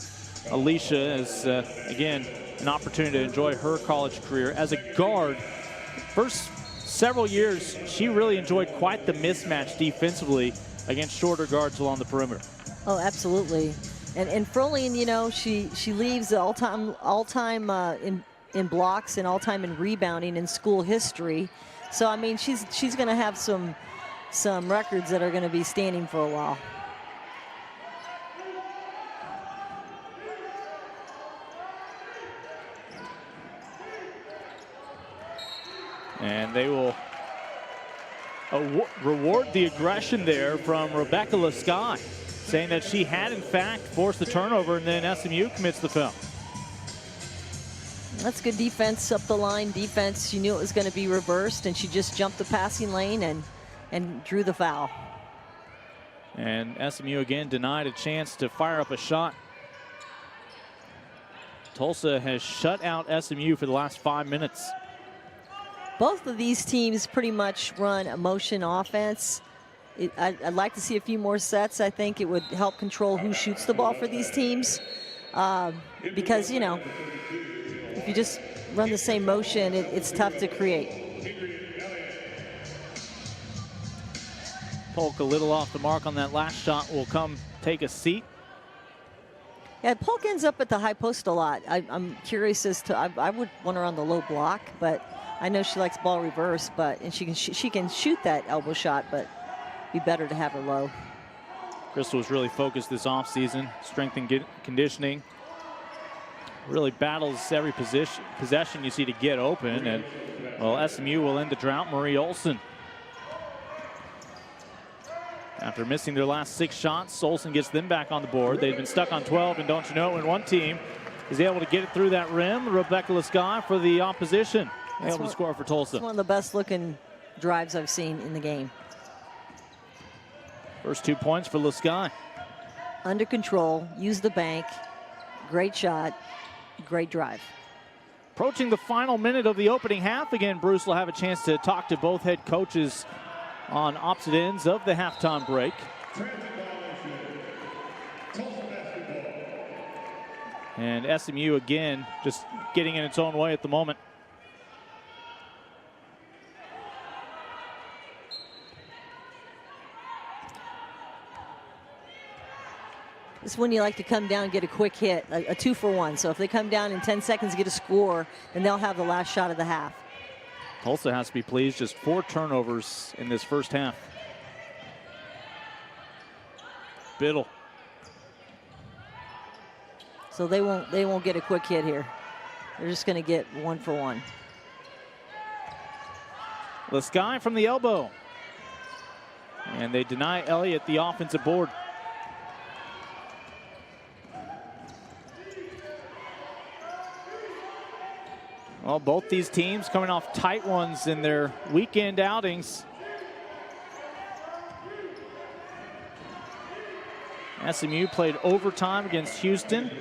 Alicia, as again, an opportunity to enjoy her college career as a guard. First several years, she really enjoyed quite the mismatch defensively against shorter guards along the perimeter. Oh, absolutely. And Froling, you know, she leaves all-time in blocks and all-time in rebounding in school history. So I mean, she's going to have some records that are going to be standing for a while. And they will reward the aggression there from Rebecca Lasky, saying that she had in fact forced the turnover, and then SMU commits the foul. That's good defense, up the line defense. She knew it was going to be reversed, and she just jumped the passing lane and drew the foul. And SMU again denied a chance to fire up a shot. Tulsa has shut out SMU for the last 5 minutes. Both of these teams pretty much run a motion offense. I'd like to see a few more sets. I think it would help control who shoots the ball for these teams. Because, you know, if you just run the same motion, it's tough to create. Polk a little off the mark on that last shot, will come take a seat. Yeah, Polk ends up at the high post a lot. I'm curious as to, I would want her on the low block, but I know she likes ball reverse, and she can shoot that elbow shot, but be better to have her low. Crystal was really focused this offseason, strength and conditioning. Really battles every possession you see to get open, and well, SMU will end the drought. Marie Olson. After missing their last 6 shots, Olson gets them back on the board. They've been stuck on 12, and don't you know, when one team is able to get it through that rim, Rebecca Lasky for the opposition, able to score for Tulsa. It's one of the best looking drives I've seen in the game. First 2 points for Lasky. Under control, use the bank, great shot, great drive. Approaching the final minute of the opening half. Again, Bruce will have a chance to talk to both head coaches on opposite ends of the halftime break. And SMU again just getting in its own way at the moment. This is when you like to come down and get a quick hit, a 2-for-1. So if they come down in 10 seconds, get a score, then they'll have the last shot of the half. Tulsa has to be pleased, just 4 turnovers in this first half. Biddle. So they won't get a quick hit here. They're just going to get 1-for-1. Lasky from the elbow. And they deny Elliott the offensive board. Well, both these teams coming off tight ones in their weekend outings. SMU played overtime against Houston.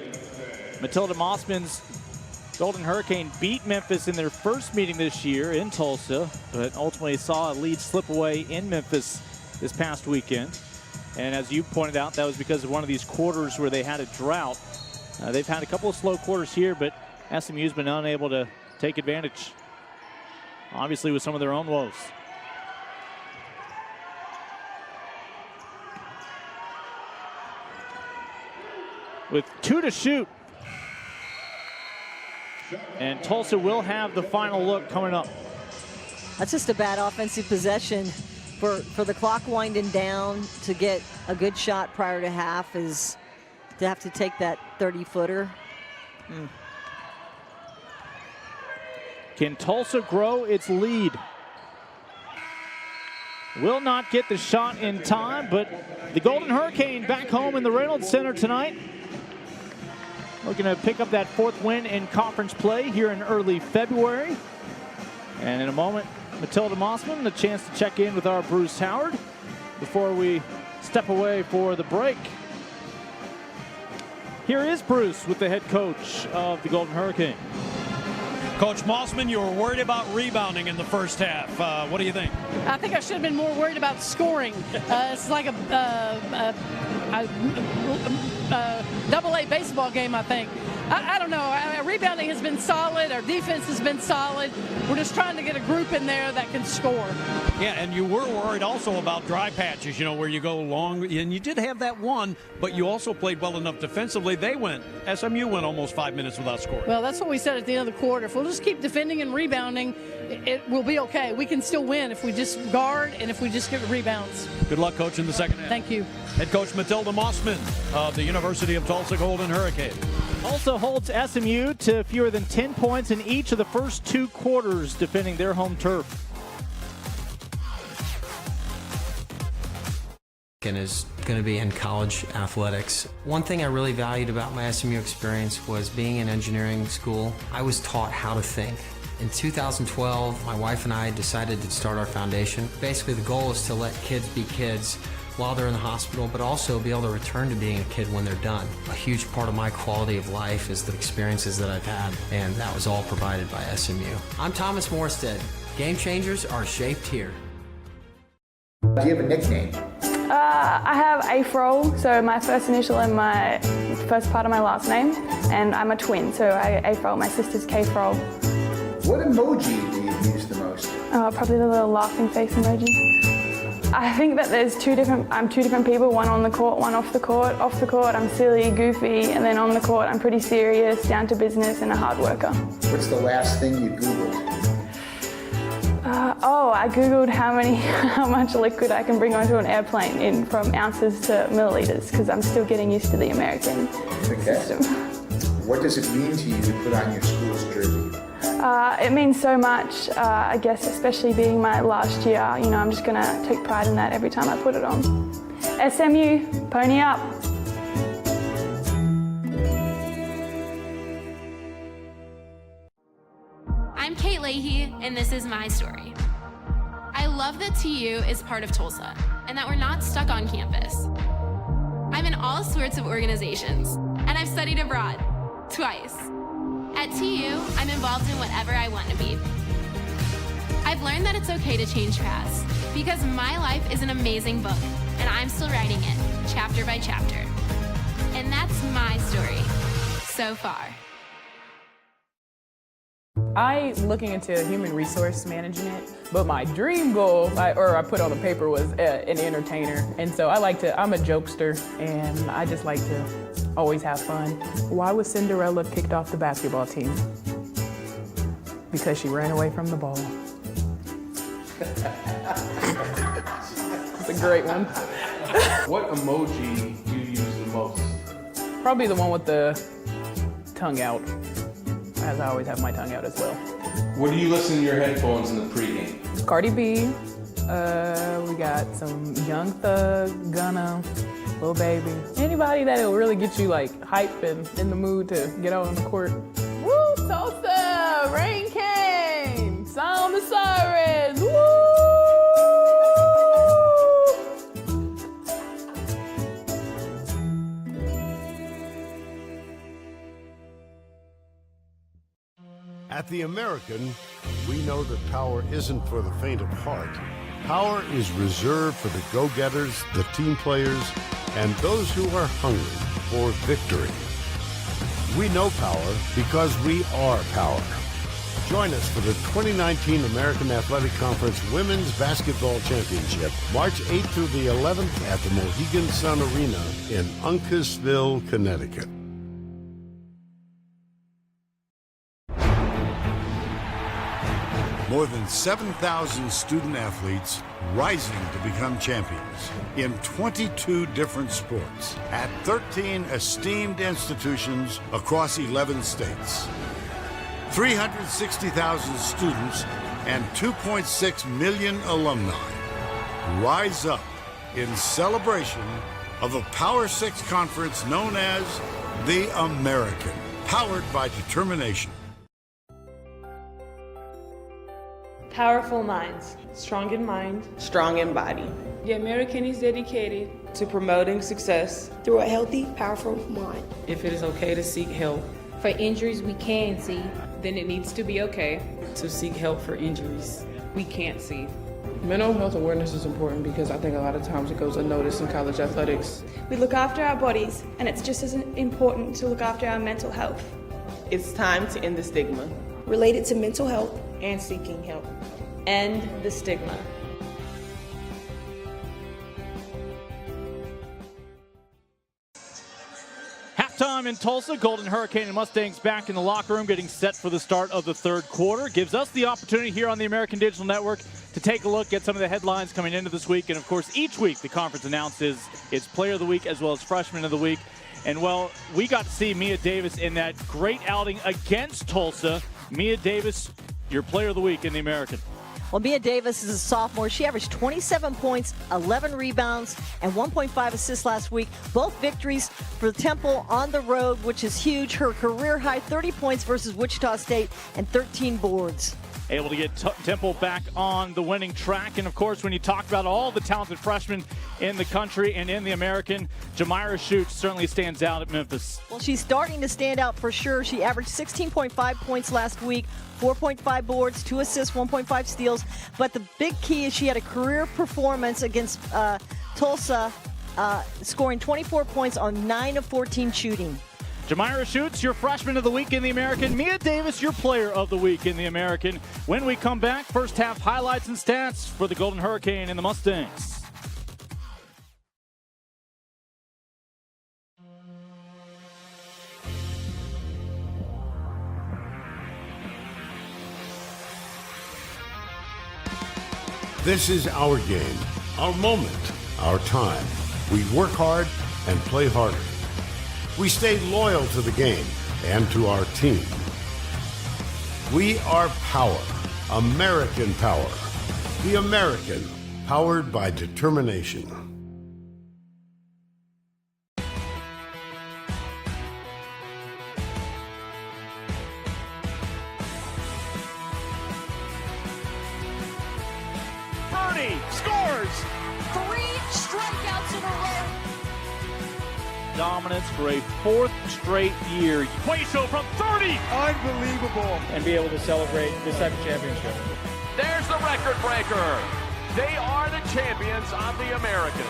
Matilda Mossman's Golden Hurricane beat Memphis in their first meeting this year in Tulsa, but ultimately saw a lead slip away in Memphis this past weekend. And as you pointed out, that was because of one of these quarters where they had a drought. They've had a couple of slow quarters here, but SMU's been unable to take advantage, obviously with some of their own woes. With 2 to shoot. And Tulsa will have the final look coming up. That's just a bad offensive possession. For the clock winding down, to get a good shot prior to half is to have to take that 30-footer. Can Tulsa grow its lead? Will not get the shot in time, but the Golden Hurricane back home in the Reynolds Center tonight. Looking to pick up that 4th win in conference play here in early February. And in a moment, Matilda Mossman, a chance to check in with our Bruce Howard before we step away for the break. Here is Bruce with the head coach of the Golden Hurricane. Coach Mossman, you were worried about rebounding in the first half. What do you think? I think I should have been more worried about scoring. It's like a double-A baseball game, I think. I don't know. Rebounding has been solid. Our defense has been solid. We're just trying to get a group in there that can score. Yeah, and you were worried also about dry patches, you know, where you go long. And you did have that one, but you also played well enough defensively. SMU went almost 5 minutes without scoring. Well, that's what we said at the end of the quarter. If we'll just keep defending and rebounding, it will be okay. We can still win if we just guard and if we just get rebounds. Good luck, Coach, in the second half. Thank you. Head coach Matilda Mossman of the University of Tulsa Golden Hurricane. Also holds SMU to fewer than 10 points in each of the first 2 quarters, defending their home turf. And is going to be in college athletics. One thing I really valued about my SMU experience was being in engineering school. I was taught how to think. In 2012, my wife and I decided to start our foundation. Basically, the goal is to let kids be kids while they're in the hospital, but also be able to return to being a kid when they're done. A huge part of my quality of life is the experiences that I've had, and that was all provided by SMU. I'm Thomas Morstead. Game changers are shaped here. Do you have a nickname? I have Afro, so my first initial and my first part of my last name, and I'm a twin, so Afro. My sister's K-Fro. What emoji do you use the most? Probably the little laughing face emoji. I think that I'm two different people, one on the court, one off the court. Off the court, I'm silly, goofy, and then on the court, I'm pretty serious, down to business, and a hard worker. What's the last thing you Googled? I googled how much liquid I can bring onto an airplane from ounces to milliliters because I'm still getting used to the American system. What does it mean to you to put on your school's jersey? It means so much, I guess, especially being my last year. I'm just going to take pride in that every time I put it on. SMU, pony up. I'm Kate Leahy, and this is my story. I love that TU is part of Tulsa, and that we're not stuck on campus. I'm in all sorts of organizations, and I've studied abroad, twice. At TU, I'm involved in whatever I want to be. I've learned that it's okay to change paths, because my life is an amazing book, and I'm still writing it, chapter by chapter. And that's my story, so far. I'm looking into human resource management, but my dream goal, I put on the paper, was an entertainer. And so I'm a jokester, and I just like to always have fun. Why was Cinderella kicked off the basketball team? Because she ran away from the ball. It's a great one. What emoji do you use the most? Probably the one with the tongue out, as I always have my tongue out as well. What do you listen to your headphones in the pregame? Cardi B, we got some Young Thug, Gunna, Lil Baby. Anybody that'll really get you like hype and in the mood to get out on the court. Woo, Tulsa, rain came, sound the sirens, woo! At the American, we know that power isn't for the faint of heart. Power is reserved for the go-getters, the team players, and those who are hungry for victory. We know power because we are power. Join us for the 2019 American Athletic Conference Women's Basketball Championship, March 8th through the 11th at the Mohegan Sun Arena in Uncasville, Connecticut. More than 7,000 student athletes rising to become champions in 22 different sports at 13 esteemed institutions across 11 states. 360,000 students and 2.6 million alumni rise up in celebration of a Power Six conference known as the American, powered by determination. Powerful minds, strong in mind, strong in body. The American is dedicated to promoting success through a healthy, powerful mind. If it is okay to seek help for injuries we can see, then it needs to be okay to seek help for injuries we can't see. Mental health awareness is important because I think a lot of times it goes unnoticed in college athletics. We look after our bodies, and it's just as important to look after our mental health. It's time to end the stigma related to mental health and seeking help. End the stigma. Halftime in Tulsa, Golden Hurricane and Mustangs back in the locker room getting set for the start of the third quarter. Gives us the opportunity here on the American Digital Network to take a look at some of the headlines coming into this week. And of course, each week the conference announces its Player of the Week as well as Freshman of the Week. And well, we got to see Mia Davis in that great outing against Tulsa. Mia Davis, your Player of the Week in the American. Well, Mia Davis is a sophomore. She averaged 27 points, 11 rebounds, and 1.5 assists last week. Both victories for Temple on the road, which is huge. Her career high 30 points versus Wichita State and 13 boards. Able to get Temple back on the winning track. And, of course, when you talk about all the talented freshmen in the country and in the American, Jamira Schutz certainly stands out at Memphis. Well, she's starting to stand out for sure. She averaged 16.5 points last week, 4.5 boards, 2 assists, 1.5 steals. But the big key is she had a career performance against Tulsa, scoring 24 points on 9 of 14 shooting. Jamira Schutz, your Freshman of the Week in the American. Mia Davis, your Player of the Week in the American. When we come back, first half highlights and stats for the Golden Hurricane and the Mustangs. This is our game, our moment, our time. We work hard and play harder. We stay loyal to the game and to our team. We are power, American power. The American, powered by determination. Scores! 3 strikeouts in a row. Dominance for a fourth straight year. Hueso from 30! Unbelievable. And be able to celebrate this type of championship. There's the record breaker. They are the champions of the American.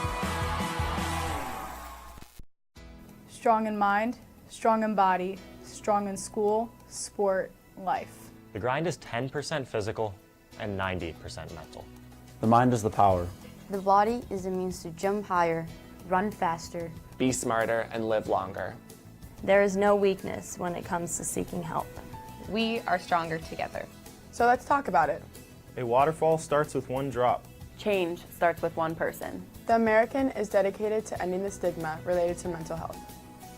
Strong in mind, strong in body, strong in school, sport, life. The grind is 10% physical and 90% mental. The mind is the power. The body is the means to jump higher, run faster, be smarter, and live longer. There is no weakness when it comes to seeking help. We are stronger together. So let's talk about it. A waterfall starts with one drop. Change starts with one person. The American is dedicated to ending the stigma related to mental health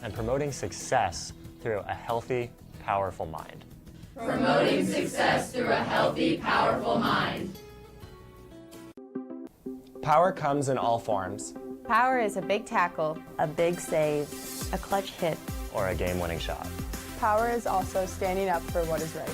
and promoting success through a healthy, powerful mind. Promoting success through a healthy, powerful mind. Power comes in all forms. Power is a big tackle, a big save, a clutch hit, or a game-winning shot. Power is also standing up for what is right.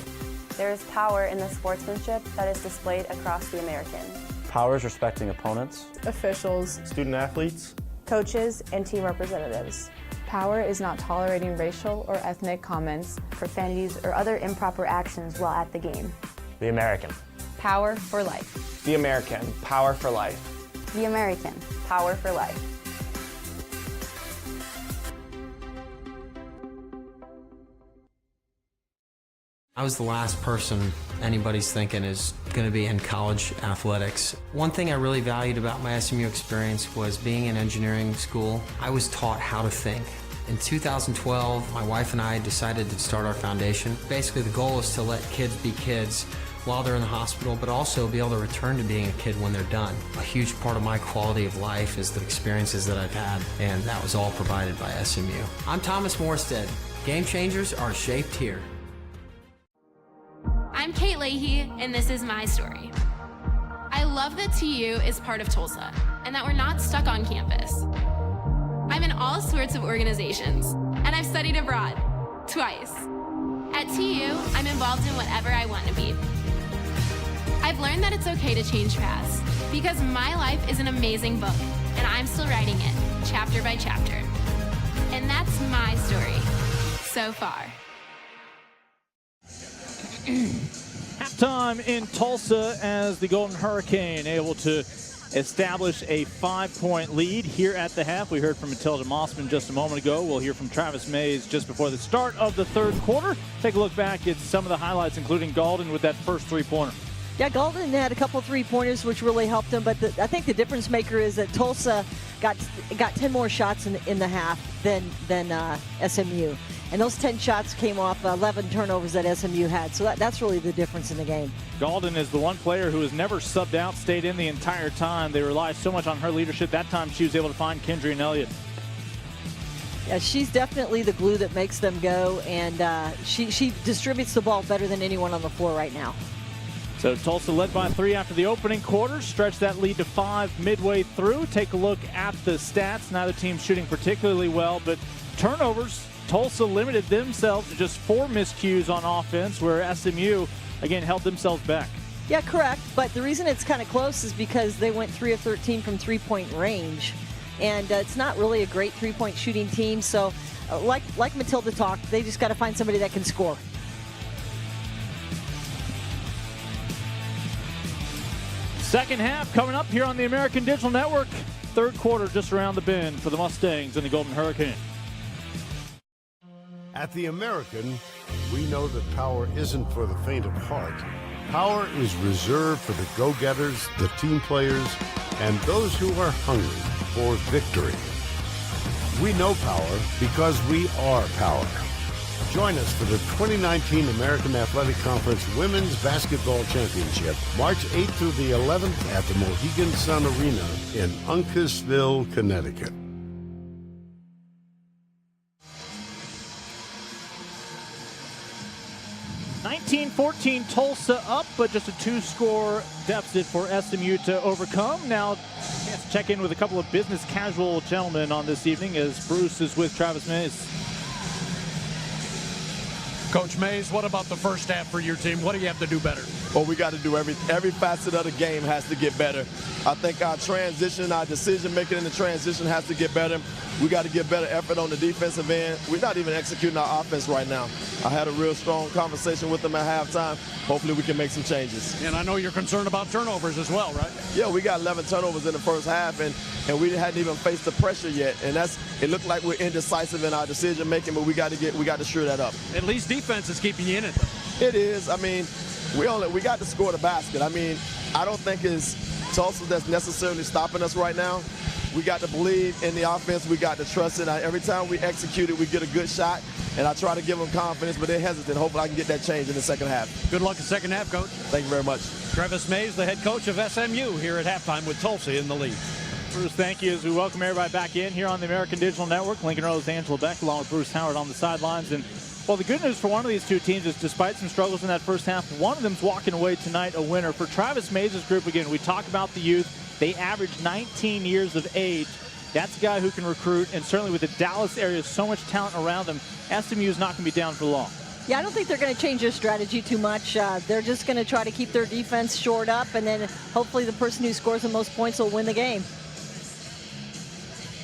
There is power in the sportsmanship that is displayed across the American. Power is respecting opponents, officials, student athletes, coaches, and team representatives. Power is not tolerating racial or ethnic comments, profanities, or other improper actions while at the game. The American. Power for life. The American. Power for life. The American. Power for life. I was the last person anybody's thinking is going to be in college athletics. One thing I really valued about my SMU experience was being in engineering school. I was taught how to think. In 2012, my wife and I decided to start our foundation. Basically, the goal is to let kids be kids while they're in the hospital, but also be able to return to being a kid when they're done. A huge part of my quality of life is the experiences that I've had, and that was all provided by SMU. I'm Thomas Morstead. Game changers are shaped here. I'm Kate Leahy, and this is my story. I love that TU is part of Tulsa, and that we're not stuck on campus. I'm in all sorts of organizations, and I've studied abroad, twice. At TU, I'm involved in whatever I want to be. I've learned that it's okay to change paths, because my life is an amazing book, and I'm still writing it, chapter by chapter. And that's my story, so far. Halftime in Tulsa as the Golden Hurricane able to establish a 5-point lead here at the half. We heard from Matilda Mossman just a moment ago. We'll hear from Travis Mays just before the start of the third quarter. Take a look back at some of the highlights, including Galden with that first three-pointer. Yeah, Galden had a couple of three-pointers, which really helped him. But I think the difference maker is that Tulsa got 10 more shots in the half than SMU. And those 10 shots came off 11 turnovers that SMU had. So that's really the difference in the game. Galden is the one player who has never subbed out, stayed in the entire time. They rely so much on her leadership. That time she was able to find Kendry and Elliott. Yeah, she's definitely the glue that makes them go. And she distributes the ball better than anyone on the floor right now. So Tulsa led by 3 after the opening quarter, stretched that lead to 5 midway through. Take a look at the stats. Neither team shooting particularly well, but turnovers, Tulsa limited themselves to just 4 miscues on offense, where SMU, again, held themselves back. Yeah, correct. But the reason it's kind of close is because they went 3 of 13 from three-point range. And it's not really a great three-point shooting team. So like Matilda talked, they just got to find somebody that can score. Second half coming up here on the American Digital Network. Third quarter just around the bend for the Mustangs and the Golden Hurricane. At the American, we know that power isn't for the faint of heart. Power is reserved for the go-getters, the team players, and those who are hungry for victory. We know power because we are power. Join us for the 2019 American Athletic Conference Women's Basketball Championship, March 8th through the 11th at the Mohegan Sun Arena in Uncasville, Connecticut. 19-14 Tulsa up, but just a 2-score deficit for SMU to overcome. Now, let's check in with a couple of business casual gentlemen on this evening as Bruce is with Travis Mays. Coach Mays, what about the first half for your team? What do you have to do better? Well, we got to do every facet of the game has to get better. I think our transition, our decision making in the transition has to get better. We got to get better effort on the defensive end. We're not even executing our offense right now. I had a real strong conversation with them at halftime. Hopefully we can make some changes. And I know you're concerned about turnovers as well, right? Yeah, we got 11 turnovers in the first half, and we hadn't even faced the pressure yet. And it looked like we're indecisive in our decision making, but we got to sure that up. At least defense is keeping you in it, though. It is. I mean, we got to score the basket. I mean, I don't think it's Tulsa that's necessarily stopping us right now. We got to believe in the offense. We got to trust it. Every time we execute it, we get a good shot, and I try to give them confidence, but they're hesitant. Hopefully I can get that change in the second half. Good luck in the second half, Coach. Thank you very much. Travis Mays, the head coach of SMU, here at halftime with Tulsa in the lead. Bruce, thank you as we welcome everybody back in here on the American Digital Network. Lincoln Rose, Angela Beck, along with Bruce Howard on the sidelines. And well, the good news for one of these two teams is despite some struggles in that first half, one of them's walking away tonight a winner. For Travis Mays' group, again, we talk about the youth. They average 19 years of age. That's a guy who can recruit, and certainly with the Dallas area, so much talent around them, SMU is not going to be down for long. Yeah, I don't think they're going to change their strategy too much. They're just going to try to keep their defense shored up, and then hopefully the person who scores the most points will win the game.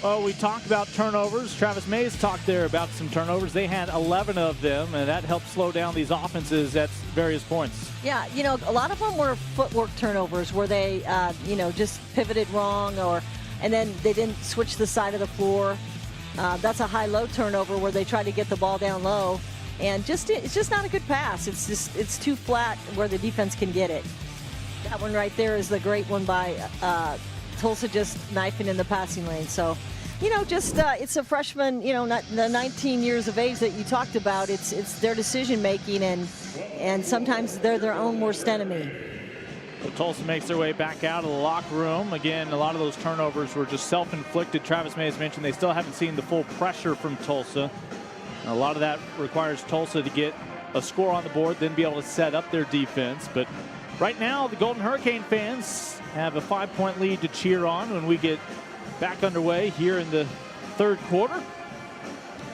Well, we talked about turnovers. Travis Mays talked there about some turnovers. They had 11 of them, and that helped slow down these offenses at various points. Yeah, you know, a lot of them were footwork turnovers where they, just pivoted wrong and then they didn't switch the side of the floor. That's a high-low turnover where they try to get the ball down low, and it's just not a good pass. It's too flat where the defense can get it. That one right there is the great one by Tulsa, just knifing in the passing lane. So, it's a freshman, not the 19 years of age that you talked about. It's their decision making, and sometimes they're their own worst enemy. So Tulsa makes their way back out of the locker room. Again, a lot of those turnovers were just self-inflicted. Travis Mays mentioned they still haven't seen the full pressure from Tulsa. And a lot of that requires Tulsa to get a score on the board, then be able to set up their defense. But right now, the Golden Hurricane fans have a 5-point lead to cheer on when we get back underway here in the third quarter.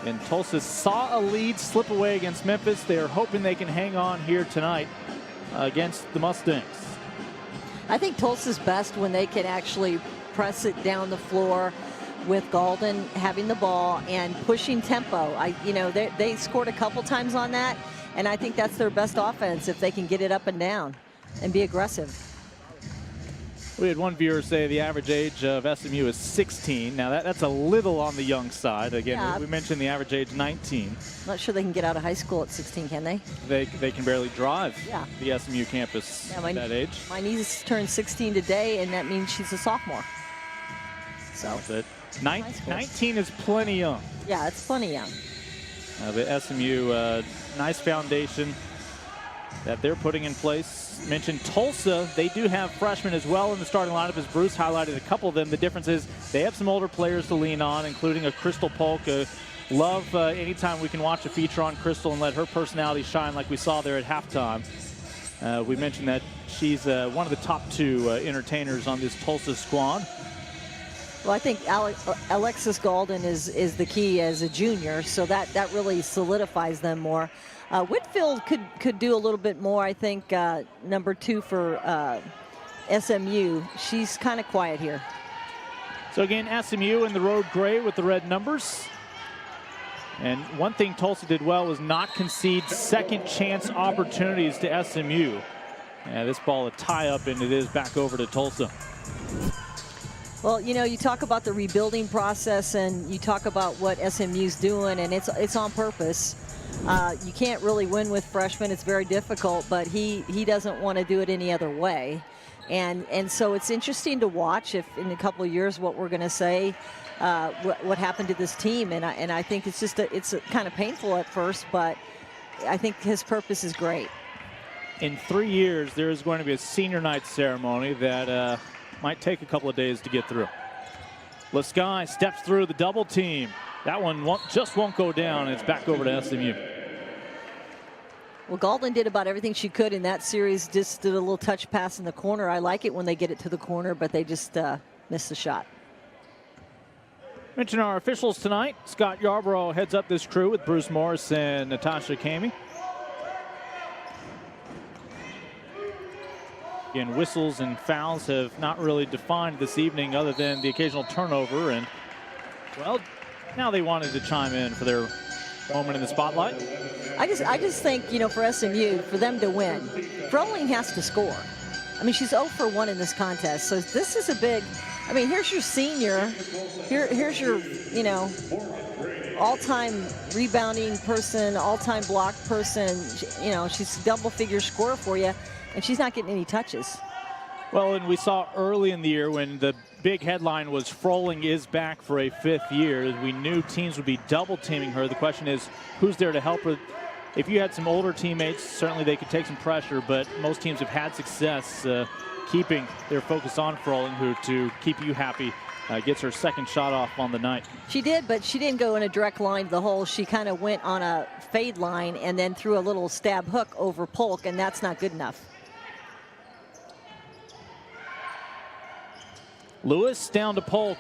And Tulsa saw a lead slip away against Memphis. They are hoping they can hang on here tonight against the Mustangs. I think Tulsa's best when they can actually press it down the floor with Golden having the ball and pushing tempo. They scored a couple times on that, and I think that's their best offense if they can get it up and down and be aggressive. We had one viewer say the average age of SMU is 16. Now that's a little on the young side. Again, yeah. We mentioned the average age 19. Not sure they can get out of high school at 16, can they? They can barely drive the SMU campus at that age. My niece turned 16 today, and that means she's a sophomore. So 19 is plenty young. Yeah, it's plenty young. The SMU, nice foundation that they're putting in place. Mentioned Tulsa, they do have freshmen as well in the starting lineup, as Bruce highlighted a couple of them. The difference is they have some older players to lean on, including a Crystal Polk. Love anytime we can watch a feature on Crystal and let her personality shine like we saw there at halftime. We mentioned that she's one of the top 2 entertainers on this Tulsa squad. Well, I think Alexis Golden is the key as a junior, so that really solidifies them more. Whitfield could do a little bit more, I think, number 2 for SMU. She's kind of quiet here. So again, SMU in the road gray with the red numbers. And one thing Tulsa did well was not concede second chance opportunities to SMU. This ball a tie up, and it is back over to Tulsa. Well, you talk about the rebuilding process, and you talk about what SMU's doing, and it's on purpose. You can't really win with freshmen. It's very difficult, but he doesn't want to do it any other way. And so it's interesting to watch if in a couple of years what we're going to say. what happened to this team, and I think it's just it's kind of painful at first, but I think his purpose is great. In 3 years, there is going to be a senior night ceremony that might take a couple of days to get through. Lasky steps through the double team. That one just won't go down. It's back over to SMU. Well, Gauldin did about everything she could in that series. Just did a little touch pass in the corner. I like it when they get it to the corner, but they just missed the shot. Mention our officials tonight. Scott Yarborough heads up this crew with Bruce Morris and Natasha Kamey. Again, whistles and fouls have not really defined this evening other than the occasional turnover. And, well, now they wanted to chime in for their moment in the spotlight. I just think, you know, for SMU, for them to win, Froling has to score. I mean, she's 0 for 1 in this contest. So this is a big, I mean, here's your senior. Here's your, you know, all-time rebounding person, all-time block person. You know, she's a double-figure scorer for you, and she's not getting any touches. Well, and we saw early in the year when the big headline was Froling is back for a 5th year. We knew teams would be double-teaming her. The question is, who's there to help her? If you had some older teammates, certainly they could take some pressure, but most teams have had success keeping their focus on Froling, who, to keep you happy, gets her second shot off on the night. She did, but she didn't go in a direct line to the hole. She kind of went on a fade line and then threw a little stab hook over Polk, and that's not good enough. Lewis down to Polk.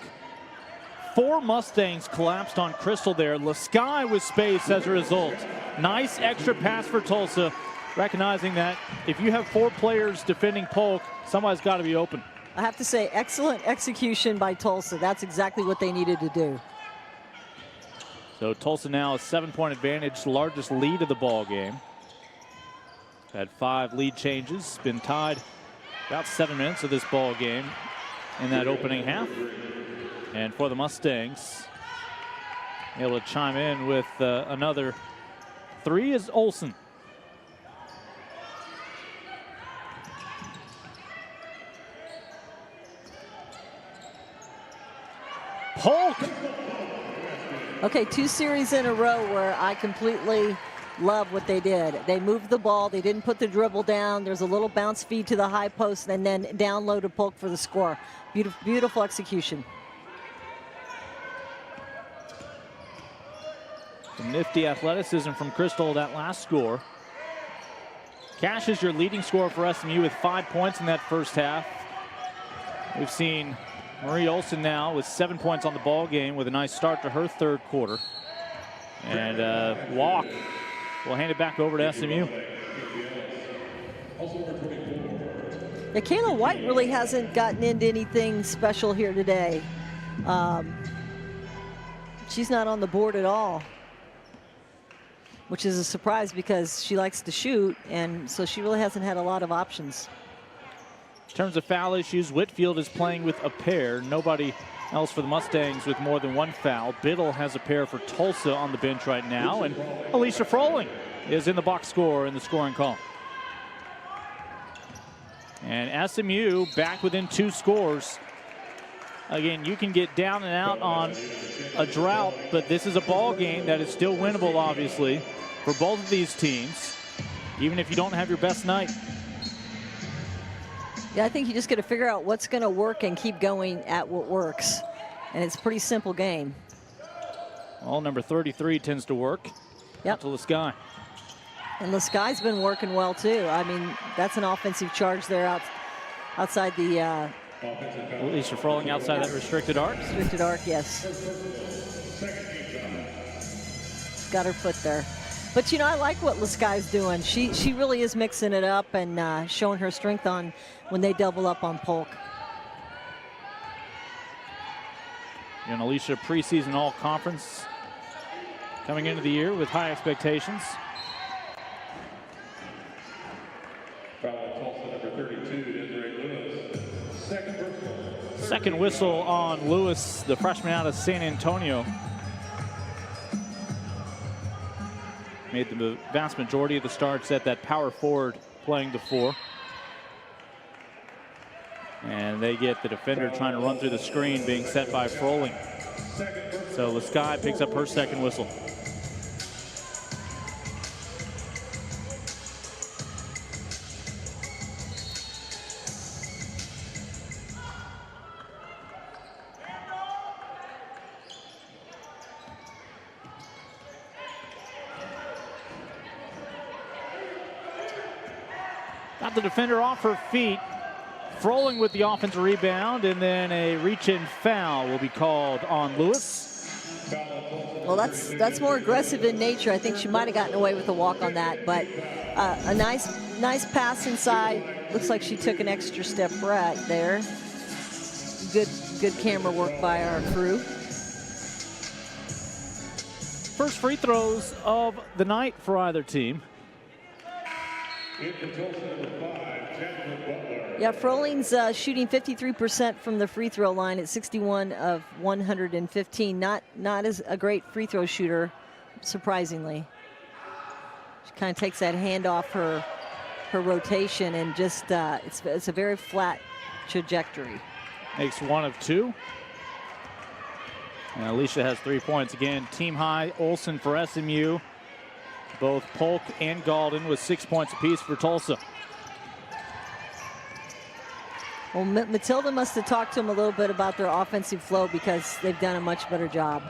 4 Mustangs collapsed on Crystal there. Lasky with space as a result. Nice extra pass for Tulsa, recognizing that if you have 4 players defending Polk, somebody's got to be open. I have to say, excellent execution by Tulsa. That's exactly what they needed to do. So Tulsa now a 7-point advantage, largest lead of the ball game. Had 5 lead changes, been tied about 7 minutes of this ball game in that opening half. And for the Mustangs, able to chime in with another 3 is Olsen. Polk. Okay, 2 series in a row where I completely love what they did. They moved the ball. They didn't put the dribble down. There's a little bounce feed to the high post and then down low to Polk for the score. Beautiful, beautiful execution. Some nifty athleticism from Crystal, that last score. Cash is your leading scorer for SMU with 5 points in that first half. We've seen Marie Olsen now with 7 points on the ball game with a nice start to her 3rd quarter. And Walk will hand it back over to SMU. Yeah, Kayla White really hasn't gotten into anything special here today. She's not on the board at all, which is a surprise because she likes to shoot, and so she really hasn't had a lot of options. In terms of foul issues, Whitfield is playing with a pair. Nobody else for the Mustangs with more than 1 foul. Biddle has a pair for Tulsa on the bench right now, and Alicia Froling is in the box score in the scoring column. And SMU back within 2 scores. Again, you can get down and out on a drought, but this is a ball game that is still winnable, obviously, for both of these teams, even if you don't have your best night. Yeah, I think you just got to figure out what's going to work and keep going at what works. And it's a pretty simple game. Well, number 33 tends to work. Yep. To Lasky. And Lasky's been working well, too. I mean, that's an offensive charge there outside the... Alicia Froling outside that restricted arc. Restricted arc, yes. Got her foot there. But, you know, I like what Lasky's doing. She really is mixing it up and showing her strength on when they double up on Polk. And Alicia, preseason all-conference coming into the year with high expectations. Second whistle on Lewis, the freshman out of San Antonio. Made the vast majority of the starts at that power forward playing the 4. And they get the defender trying to run through the screen, being set by Froling. So Lasky picks up her second whistle. Got the defender off her feet. Froling with the offensive rebound, and then a reach-in foul will be called on Lewis. Well, that's more aggressive in nature. I think she might have gotten away with a walk on that, but a nice pass inside. Looks like she took an extra step right there. Good camera work by our crew. First free throws of the night for either team. Yeah, Froling's shooting 53% from the free throw line at 61 of 115. Not as a great free throw shooter, surprisingly. She kind of takes that hand off her rotation and just it's a very flat trajectory. Makes 1 of 2. And Alicia has 3 points. Again, team high, Olsen for SMU. Both Polk and Galden with 6 points apiece for Tulsa. Well, Matilda must have talked to them a little bit about their offensive flow because they've done a much better job.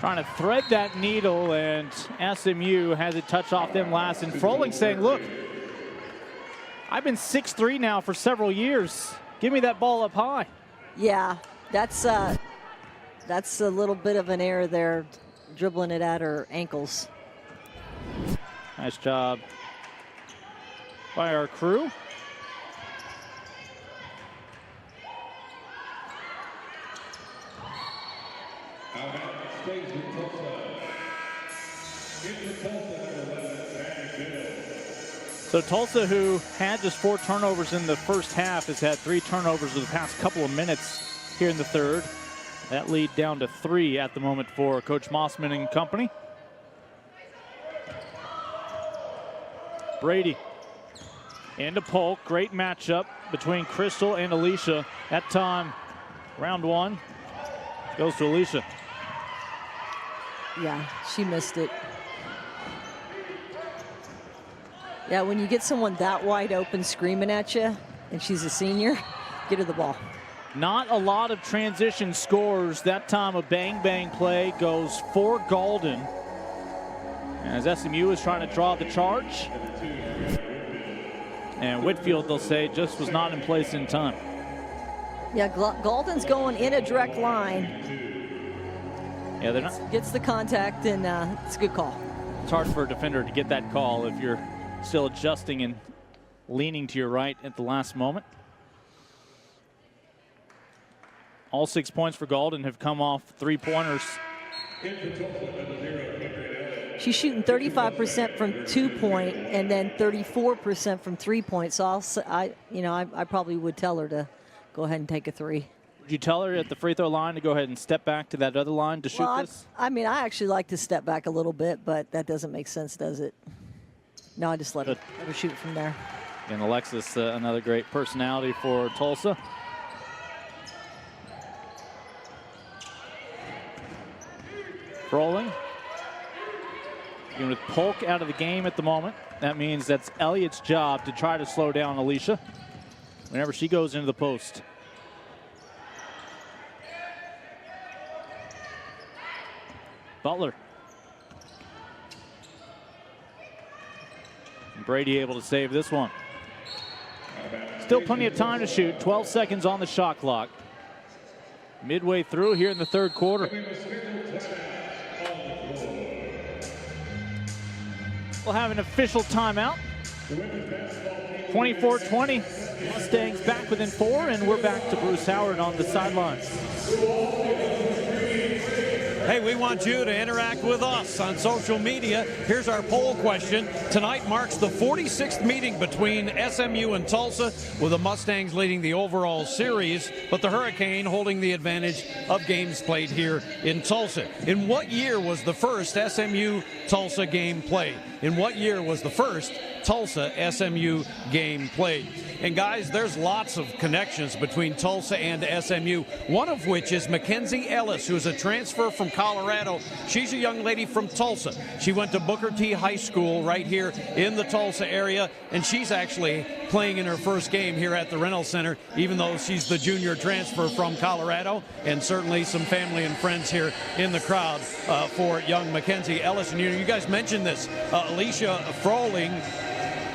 Trying to thread that needle, and SMU has it touch off them last. And Froling saying, look, I've been 6'3" now for several years. Give me that ball up high. Yeah, that's a little bit of an error there, dribbling it at her ankles. Nice job by our crew. So Tulsa, who had just 4 turnovers in the first half, has had 3 turnovers in the past couple of minutes here in the third. That lead down to 3 at the moment for Coach Mossman and company. Brady into Polk. Great matchup between Crystal and Alicia. That time, round 1 goes to Alicia. Yeah, she missed it. Yeah, when you get someone that wide open screaming at you, and she's a senior, get her the ball. Not a lot of transition scores. That time a bang-bang play goes for Galden, as SMU is trying to draw the charge. And Whitfield, they'll say, just was not in place in time. Yeah, Galden's going in a direct line. Yeah, they're not. Gets the contact, and it's a good call. It's hard for a defender to get that call if you're still adjusting and leaning to your right at the last moment. All 6 points for Galden have come off 3-pointers. She's shooting 35% from 2-point and then 34% from 3-point. So I probably would tell her to go ahead and take a 3. Would you tell her at the free throw line to go ahead and step back to that other line to shoot this? I mean, I actually like to step back a little bit, but that doesn't make sense, does it? No, I just let her shoot it from there. And Alexis, another great personality for Tulsa. Rolling. Even with Polk out of the game at the moment, that means that's Elliott's job to try to slow down Alicia whenever she goes into the post. Butler. And Brady able to save this one. Still plenty of time to shoot. 12 seconds on the shot clock. Midway through here in the third quarter. We'll have an official timeout. 24-20. Mustangs back within 4, and we're back to Bruce Howard on the sidelines. Hey, we want you to interact with us on social media. Here's our poll question. Tonight marks the 46th meeting between SMU and Tulsa, with the Mustangs leading the overall series, but the Hurricane holding the advantage of games played here in Tulsa. In what year was the first SMU-Tulsa game played? in what year was the first Tulsa SMU game played. And guys, there's lots of connections between Tulsa and SMU, one of which is Mackenzie Ellis, who's a transfer from Colorado. She's a young lady from Tulsa. She went to Booker T High School right here in the Tulsa area, and she's actually playing in her first game here at the Reynolds Center, even though she's the junior transfer from Colorado, and certainly some family and friends here in the crowd for young Mackenzie Ellis. And you guys mentioned this, Alicia Froling,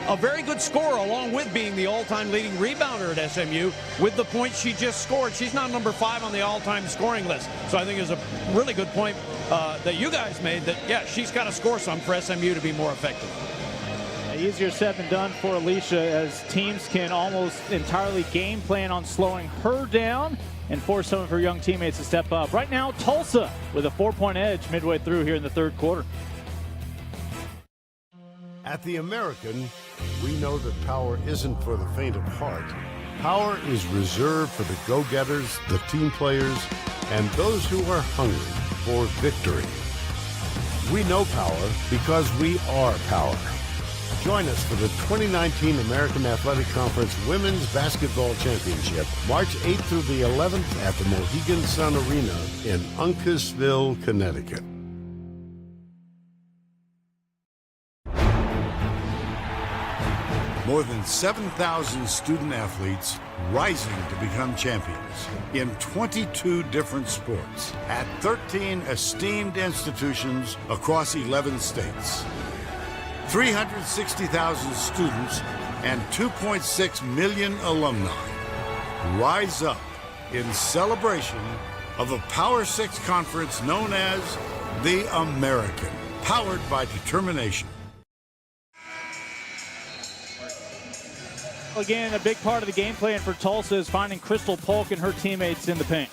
a very good scorer, along with being the all-time leading rebounder at SMU with the points she just scored. She's now number 5 on the all-time scoring list. So I think it's a really good point that you guys made that, yeah, she's got to score some for SMU to be more effective. Easier said than done for Alicia, as teams can almost entirely game plan on slowing her down and force some of her young teammates to step up. Right now, Tulsa with a 4-point edge midway through here in the third quarter. At the American, we know that power isn't for the faint of heart. Power is reserved for the go-getters, the team players, and those who are hungry for victory. We know power because we are power. Join us for the 2019 American Athletic Conference Women's Basketball Championship, March 8th through the 11th at the Mohegan Sun Arena in Uncasville, Connecticut. More than 7,000 student athletes rising to become champions in 22 different sports at 13 esteemed institutions across 11 states. 360,000 students and 2.6 million alumni rise up in celebration of a Power 6 conference known as the American, powered by determination. Again, a big part of the game plan for Tulsa is finding Crystal Polk and her teammates in the paint.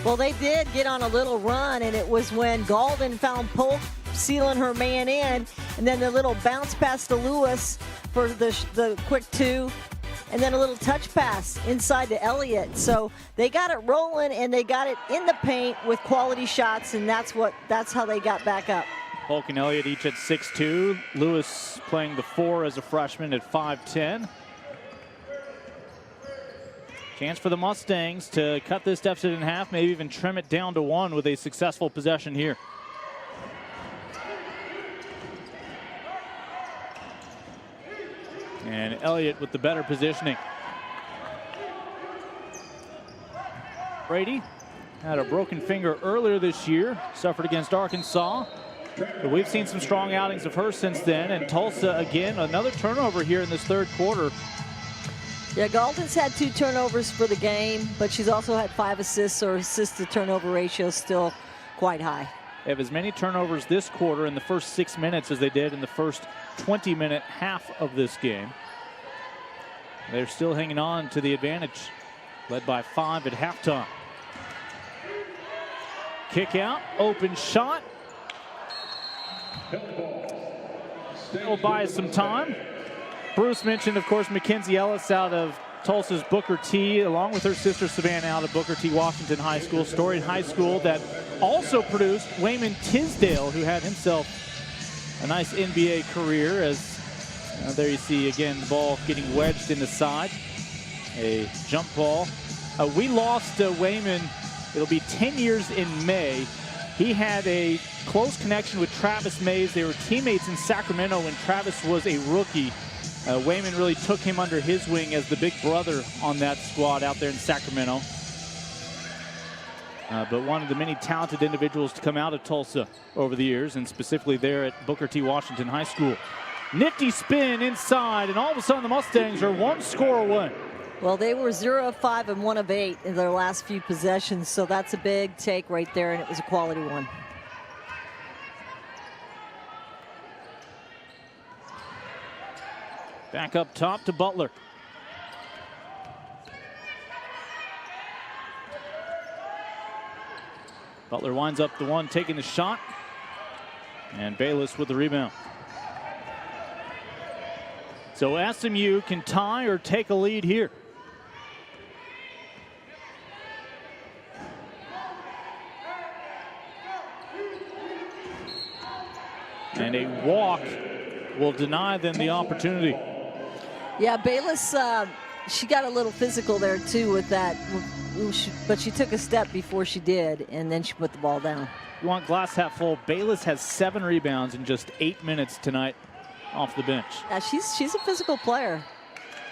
Well, they did get on a little run, and it was when Galden found Polk sealing her man in, and then the little bounce pass to Lewis for the quick 2, and then a little touch pass inside to Elliott. So they got it rolling, and they got it in the paint with quality shots, and that's how they got back up. Polk and Elliott each at 6'2". Lewis playing the 4 as a freshman at 5'10". Chance for the Mustangs to cut this deficit in half, maybe even trim it down to 1 with a successful possession here. And Elliott with the better positioning. Brady had a broken finger earlier this year, suffered against Arkansas. But we've seen some strong outings of her since then. And Tulsa, again, another turnover here in this third quarter. Yeah, Galden's had 2 turnovers for the game, but she's also had 5 assists, or assist-to-turnover ratio still quite high. They have as many turnovers this quarter in the first 6 minutes as they did in the first 20-minute half of this game. They're still hanging on to the advantage, led by 5 at halftime. Kick out, open shot. It'll buy us some time. Bruce mentioned, of course, Mackenzie Ellis out of Tulsa's Booker T, along with her sister Savannah out of Booker T Washington High School, storied high school that also produced Wayman Tisdale, who had himself a nice NBA career. As there you see again the ball getting wedged in the side, a jump ball. We lost Wayman. It'll be 10 years in May. He had a close connection with Travis Mays. They were teammates in Sacramento when Travis was a rookie. Wayman really took him under his wing as the big brother on that squad out there in Sacramento. But one of the many talented individuals to come out of Tulsa over the years, and specifically there at Booker T Washington High School. Nifty spin inside, and all of a sudden the Mustangs are 1 score away. Well, they were 0 of 5 and 1 of 8 in their last few possessions, so that's a big take right there, and it was a quality one. Back up top to Butler. Butler winds up the one, taking the shot. And Bayless with the rebound. So SMU can tie or take a lead here. And a walk will deny them the opportunity. Yeah, Bayless, she got a little physical there too with that, but she took a step before she did, and then she put the ball down. You want glass half full. Bayless has 7 rebounds in just 8 minutes tonight off the bench. Yeah, she's a physical player.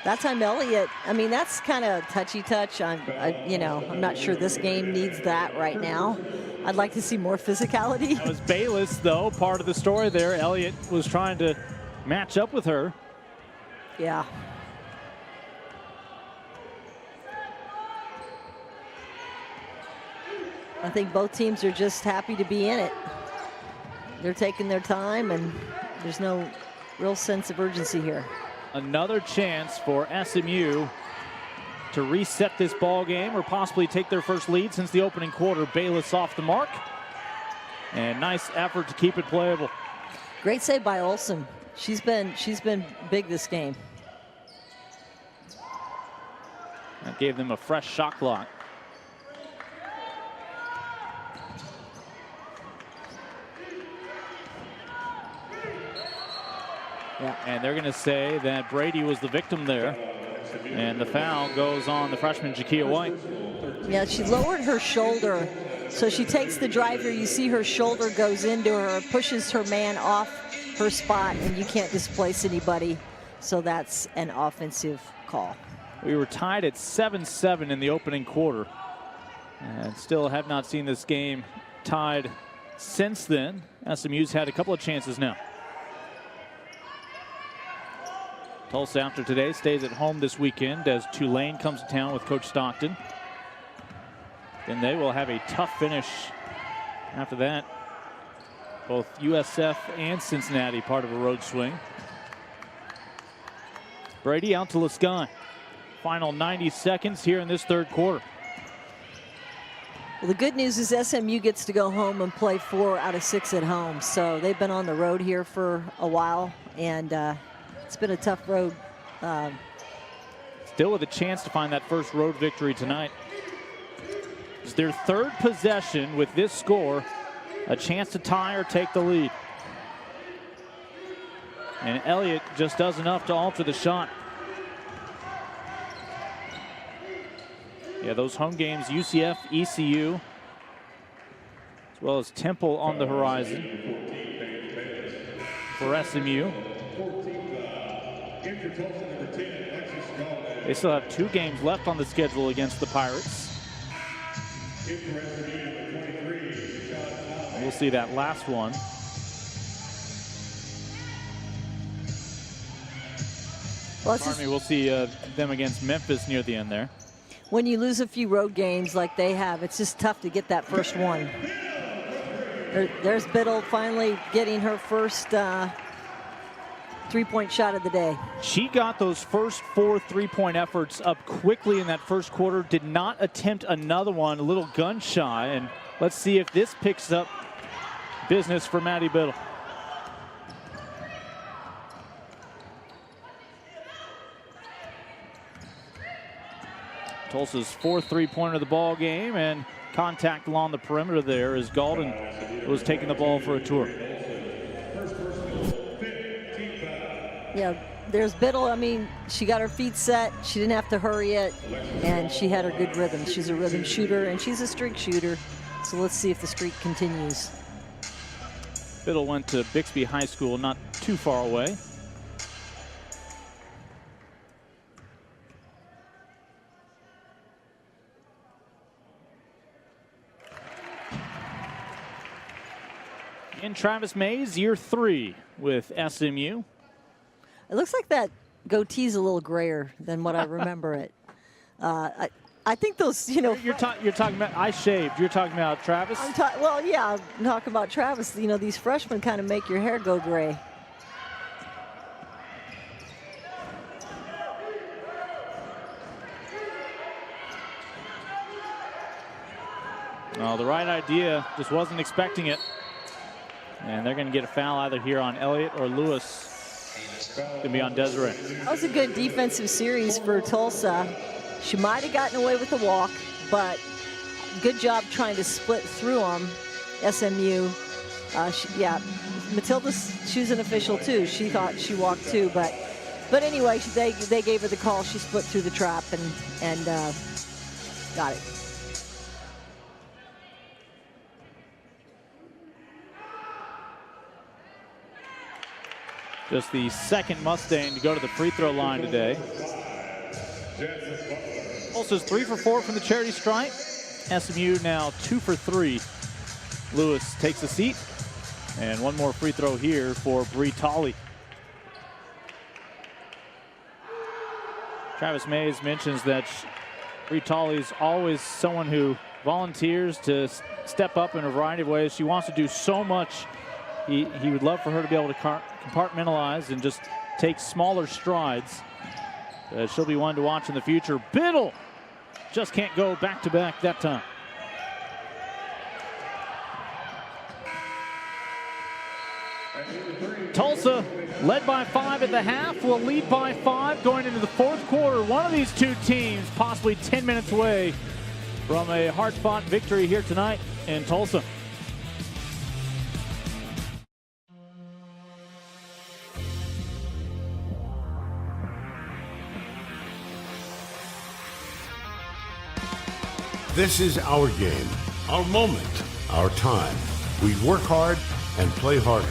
That time Elliott, I mean, that's kind of touchy touch. I'm not sure this game needs that right now. I'd like to see more physicality. That was Bayless, though, part of the story there. Elliott was trying to match up with her. Yeah. I think both teams are just happy to be in it. They're taking their time, and there's no real sense of urgency here. Another chance for SMU to reset this ball game or possibly take their first lead since the opening quarter. Bayless off the mark. And nice effort to keep it playable. Great save by Olsen. She's been big this game. That gave them a fresh shot clock. Yeah. And they're going to say that Brady was the victim there. And the foul goes on the freshman, Jakia White. Yeah, she lowered her shoulder. So she takes the drive here. You see her shoulder goes into her, pushes her man off her spot, and you can't displace anybody. So that's an offensive call. We were tied at 7-7 in the opening quarter. And still have not seen this game tied since then. SMU's had a couple of chances now. Tulsa, after today, stays at home this weekend as Tulane comes to town with Coach Stockton. Then they will have a tough finish after that. Both USF and Cincinnati part of a road swing. Brady out to Lascaux. Final 90 seconds here in this third quarter. Well, the good news is SMU gets to go home and play 4 out of 6 at home. So they've been on the road here for a while, and it's been a tough road. Still with a chance to find that first road victory tonight. It's their third possession with this score. A chance to tie or take the lead. And Elliott just does enough to alter the shot. Yeah, those home games, UCF, ECU, as well as Temple on the horizon for SMU. They still have 2 games left on the schedule against the Pirates. We'll see that last one. Well, We'll see them against Memphis near the end there. When you lose a few road games like they have, it's just tough to get that first one. There's Biddle finally getting her first three-point shot of the day. She got those first 4 three-point efforts up quickly in that first quarter, did not attempt another one, a little gun shy, and let's see if this picks up business for Maddie Biddle. Tulsa's 4th three-pointer of the ball game, and contact along the perimeter there as Galden was taking the ball for a tour. Yeah, there's Biddle. I mean, she got her feet set. She didn't have to hurry it, and she had her good rhythm. She's a rhythm shooter, and she's a streak shooter. So let's see if the streak continues. Biddle went to Bixby High School, not too far away. And Travis Mays, year 3 with SMU. It looks like that goatee's a little grayer than what I remember it. I think those, you know. You're talking about, I shaved. You're talking about Travis? Well, yeah, I'm talking about Travis. You know, these freshmen kind of make your hair go gray. Well, the right idea, just wasn't expecting it. And they're going to get a foul either here on Elliott or Lewis. Going to be on Desiree. That was a good defensive series for Tulsa. She might have gotten away with the walk, but good job trying to split through them, SMU, Yeah, Matilda, she's an official too. She thought she walked too, but anyway, they gave her the call. She split through the trap and got it. Just the second Mustang to go to the free throw line today. Tulsa's 3 for 4 from the charity stripe. SMU now 2 for 3. Lewis takes a seat. And one more free throw here for Bree Tolley. Travis Mays mentions that Bree Tolley is always someone who volunteers to step up in a variety of ways. She wants to do so much. He would love for her to be able to compartmentalize and just take smaller strides. She'll be one to watch in the future. Biddle just can't go back-to-back that time. Tulsa, led by 5 at the half, will lead by 5 going into the fourth quarter. One of these two teams possibly 10 minutes away from a hard-fought victory here tonight in Tulsa. This is our game, our moment, our time. We work hard and play harder.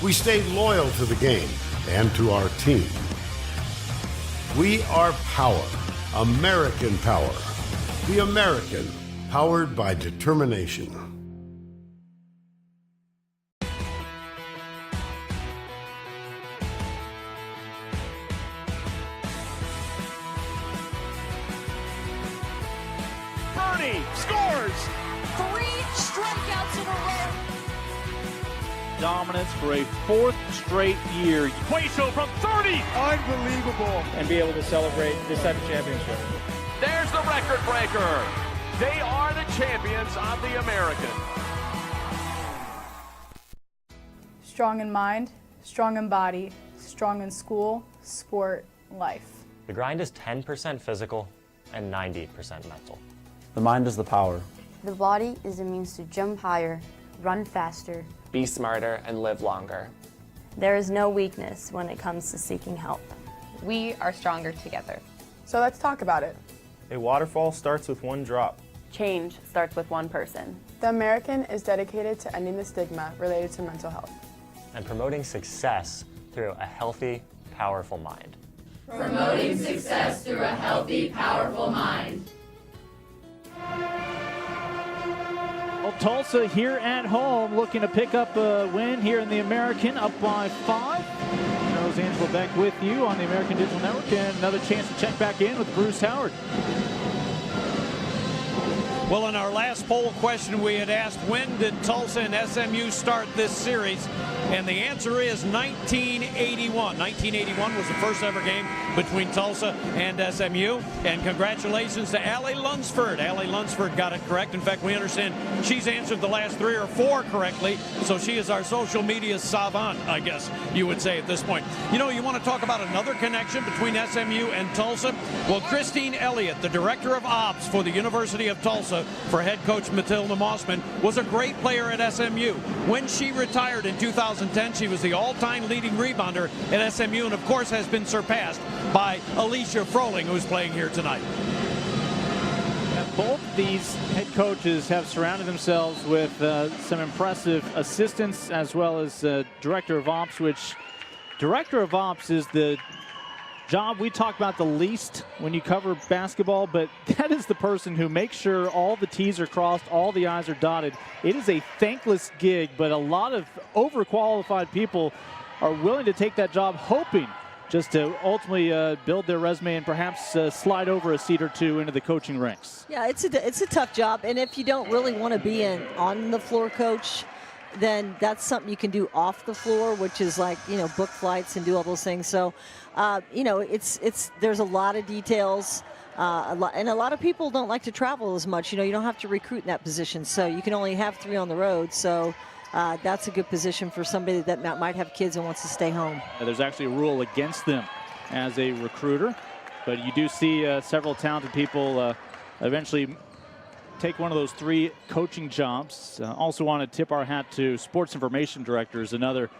We stay loyal to the game and to our team. We are power, American power. The American, powered by determination. Scores! 3 strikeouts in a row. Dominance for a 4th straight year. Quaso from 30! Unbelievable. And be able to celebrate this type of championship. There's the record breaker. They are the champions of the American. Strong in mind, strong in body, strong in school, sport, life. The grind is 10% physical and 90% mental. The mind is the power. The body is a means to jump higher, run faster, be smarter, and live longer. There is no weakness when it comes to seeking help. We are stronger together. So let's talk about it. A waterfall starts with one drop. Change starts with one person. The American is dedicated to ending the stigma related to mental health. And promoting success through a healthy, powerful mind. Promoting success through a healthy, powerful mind. Well, Tulsa here at home looking to pick up a win here in the American, up by 5. Rose Angela Beck with you on the American Digital Network, and another chance to check back in with Bruce Howard. Well, in our last poll question, we had asked, when did Tulsa and SMU start this series? And the answer is 1981. 1981 was the first ever game between Tulsa and SMU. And congratulations to Allie Lunsford. Allie Lunsford got it correct. In fact, we understand she's answered the last 3 or 4 correctly. So she is our social media savant, I guess you would say at this point. You know, you want to talk about another connection between SMU and Tulsa? Well, Christine Elliott, the director of ops for the University of Tulsa, for head coach Matilda Mossman, was a great player at SMU. When she retired in 2010, she was the all-time leading rebounder at SMU, and of course has been surpassed by Alicia Froling, who's playing here tonight. Both these head coaches have surrounded themselves with some impressive assistants as well as director of ops, which director of ops is the job we talk about the least when you cover basketball, but that is the person who makes sure all the T's are crossed, all the I's are dotted. It is a thankless gig, but a lot of overqualified people are willing to take that job, hoping just to ultimately build their resume and perhaps slide over a seat or two into the coaching ranks. Yeah, it's a tough job, and if you don't really want to be an on-the-floor coach, then that's something you can do off the floor, which is like, you know, book flights and do all those things. So, you know, there's a lot of details, and a lot of people don't like to travel as much. You know, you don't have to recruit in that position, so you can only have 3 on the road. So that's a good position for somebody that might have kids and wants to stay home. There's actually a rule against them as a recruiter, but you do see several talented people eventually take one of those 3 coaching jobs. Also want to tip our hat to sports information directors, another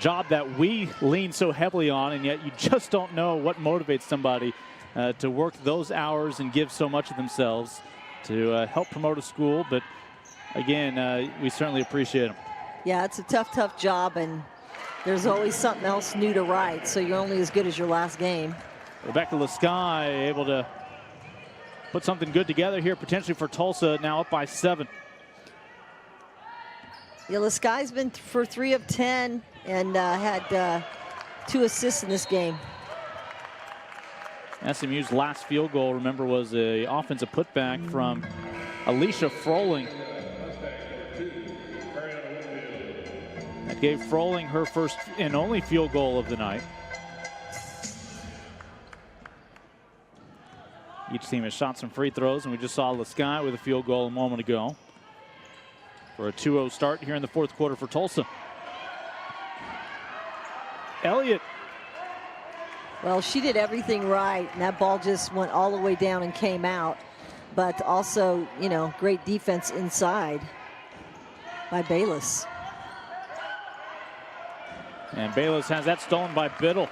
job that we lean so heavily on, and yet you just don't know what motivates somebody to work those hours and give so much of themselves to help promote a school. But again, we certainly appreciate them. Yeah, it's a tough job, and there's always something else new to write, so you're only as good as your last game. Rebecca Lasky able to put something good together here, potentially for Tulsa, now up by 7. Yeah, Lasky's been for 3 of 10 and had 2 assists in this game. SMU's last field goal, remember, was an offensive putback from Alicia Froling. That gave Froling her first and only field goal of the night. Each team has shot some free throws, and we just saw Lasky with a field goal a moment ago for a 2-0 start here in the 4th quarter for Tulsa. Elliott. Well, she did everything right, and that ball just went all the way down and came out. But also, you know, great defense inside by Bayless. And Bayless has that stolen by Biddle.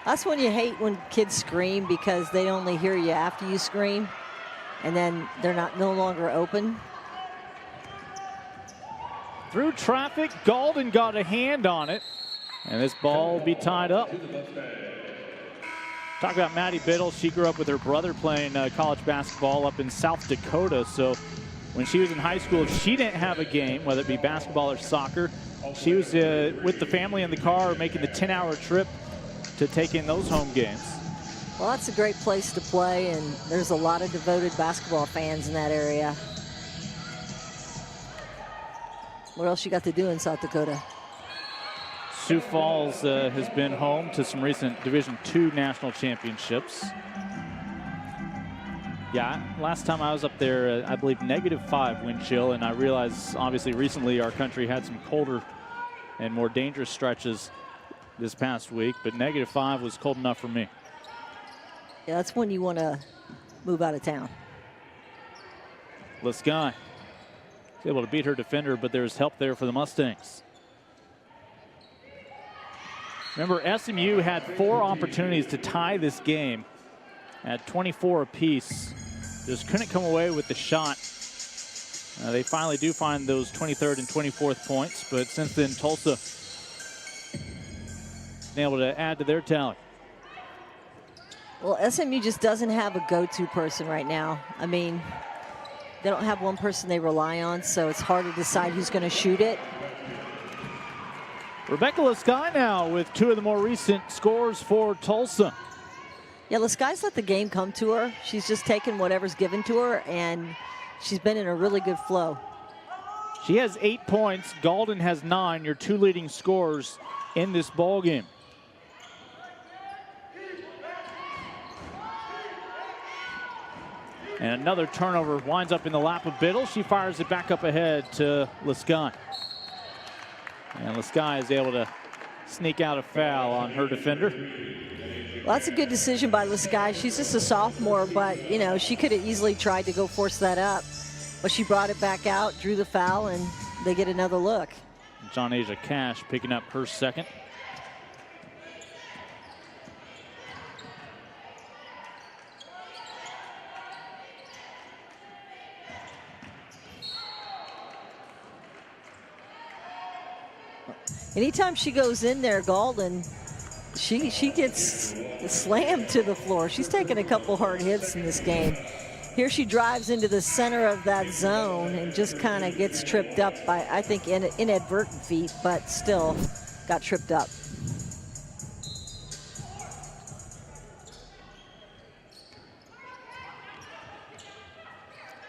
That's when you hate when kids scream, because they only hear you after you scream, and then they're no longer open. Through traffic, Golden got a hand on it, and this ball will be tied up. Talk about Maddie Biddle. She grew up with her brother playing college basketball up in South Dakota. So when she was in high school, if she didn't have a game, whether it be basketball or soccer, she was with the family in the car making the 10-hour trip to take in those home games. Well, that's a great place to play, and there's a lot of devoted basketball fans in that area. What else you got to do in South Dakota? Sioux Falls has been home to some recent Division II national championships. Yeah, last time I was up there, I believe -5 wind chill, and I realized obviously recently our country had some colder and more dangerous stretches this past week, but -5 was cold enough for me. Yeah, that's when you want to move out of town. Lasky was able to beat her defender, but there's help there for the Mustangs. Remember, SMU had 4 opportunities to tie this game at 24 apiece. Just couldn't come away with the shot. They finally do find those 23rd and 24th points, but since then Tulsa been able to add to their tally. Well, SMU just doesn't have a go-to person right now. I mean, they don't have one person they rely on, so it's hard to decide who's going to shoot it. Rebecca Lasky now with 2 of the more recent scores for Tulsa. Yeah, Lasky's let the game come to her. She's just taken whatever's given to her, and she's been in a really good flow. She has 8 points. Golden has 9, your 2 leading scorers in this ball game. And another turnover winds up in the lap of Biddle. She fires it back up ahead to Lasky. And Lasky is able to sneak out a foul on her defender. Well, that's a good decision by Lasky. She's just a sophomore, but, you know, she could have easily tried to go force that up. But she brought it back out, drew the foul, and they get another look. John Asia Cash picking up her second. Anytime she goes in there, Golden, she gets slammed to the floor. She's taken a couple hard hits in this game. Here she drives into the center of that zone and just kind of gets tripped up by, I think, inadvertent feet, but still got tripped up.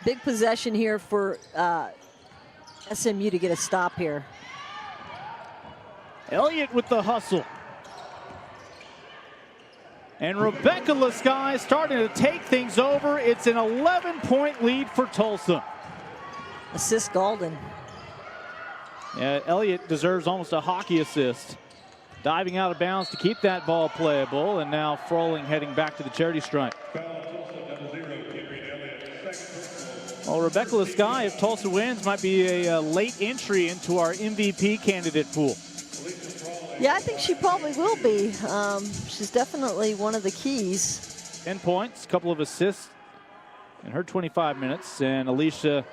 Big possession here for SMU to get a stop here. Elliott with the hustle. And Rebecca Lasky starting to take things over. It's an 11-point lead for Tulsa. Assist Golden. Yeah, Elliott deserves almost a hockey assist. Diving out of bounds to keep that ball playable, and now Froling heading back to the charity stripe. Well, Rebecca Lasky, if Tulsa wins, might be a late entry into our MVP candidate pool. Yeah, I think she probably will be. She's definitely one of the keys. 10 points, a couple of assists in her 25 minutes. And Alicia.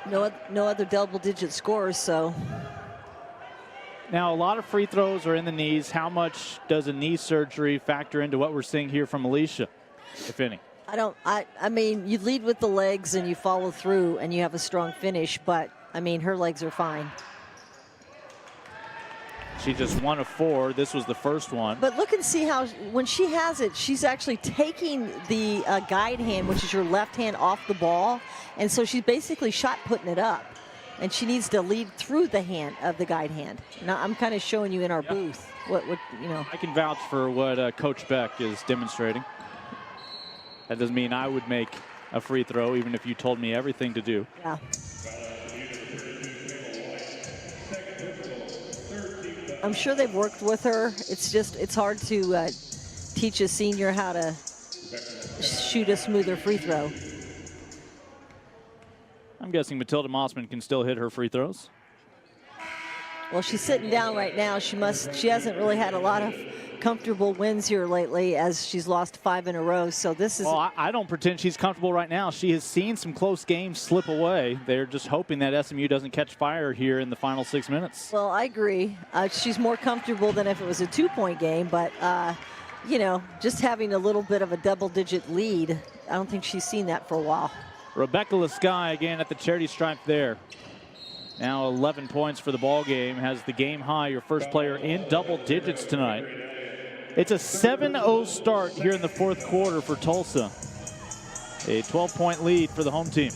No other double-digit scores, so. Now, a lot of free throws are in the knees. How much does a knee surgery factor into what we're seeing here from Alicia, if any? I mean, you lead with the legs and you follow through and you have a strong finish, but, I mean, her legs are fine. She just 1 of 4. This was the first one. But look and see how, when she has it, she's actually taking the guide hand, which is your left hand, off the ball. And so she's basically shot putting it up. And she needs to lead through the hand of the guide hand. Now, I'm kind of showing you in our booth what you know. I can vouch for what Coach Beck is demonstrating. That doesn't mean I would make a free throw, even if you told me everything to do. Yeah. I'm sure they've worked with her. It's hard to teach a senior how to shoot a smoother free throw. I'm guessing Matilda Mossman can still hit her free throws. Well, she's sitting down right now. She hasn't really had a lot of comfortable wins here lately, as she's lost 5 in a row. So this is. Well, I don't pretend she's comfortable right now. She has seen some close games slip away. They're just hoping that SMU doesn't catch fire here in the final 6 minutes. Well, I agree. She's more comfortable than if it was a 2-point game, but you know, just having a little bit of a double-digit lead, I don't think she's seen that for a while. Rebecca Lasky again at the charity stripe there. Now 11 points for the ball game, has the game high, your first player in double digits tonight. It's a 7-0 start here in the fourth quarter for Tulsa. A 12-point lead for the home team.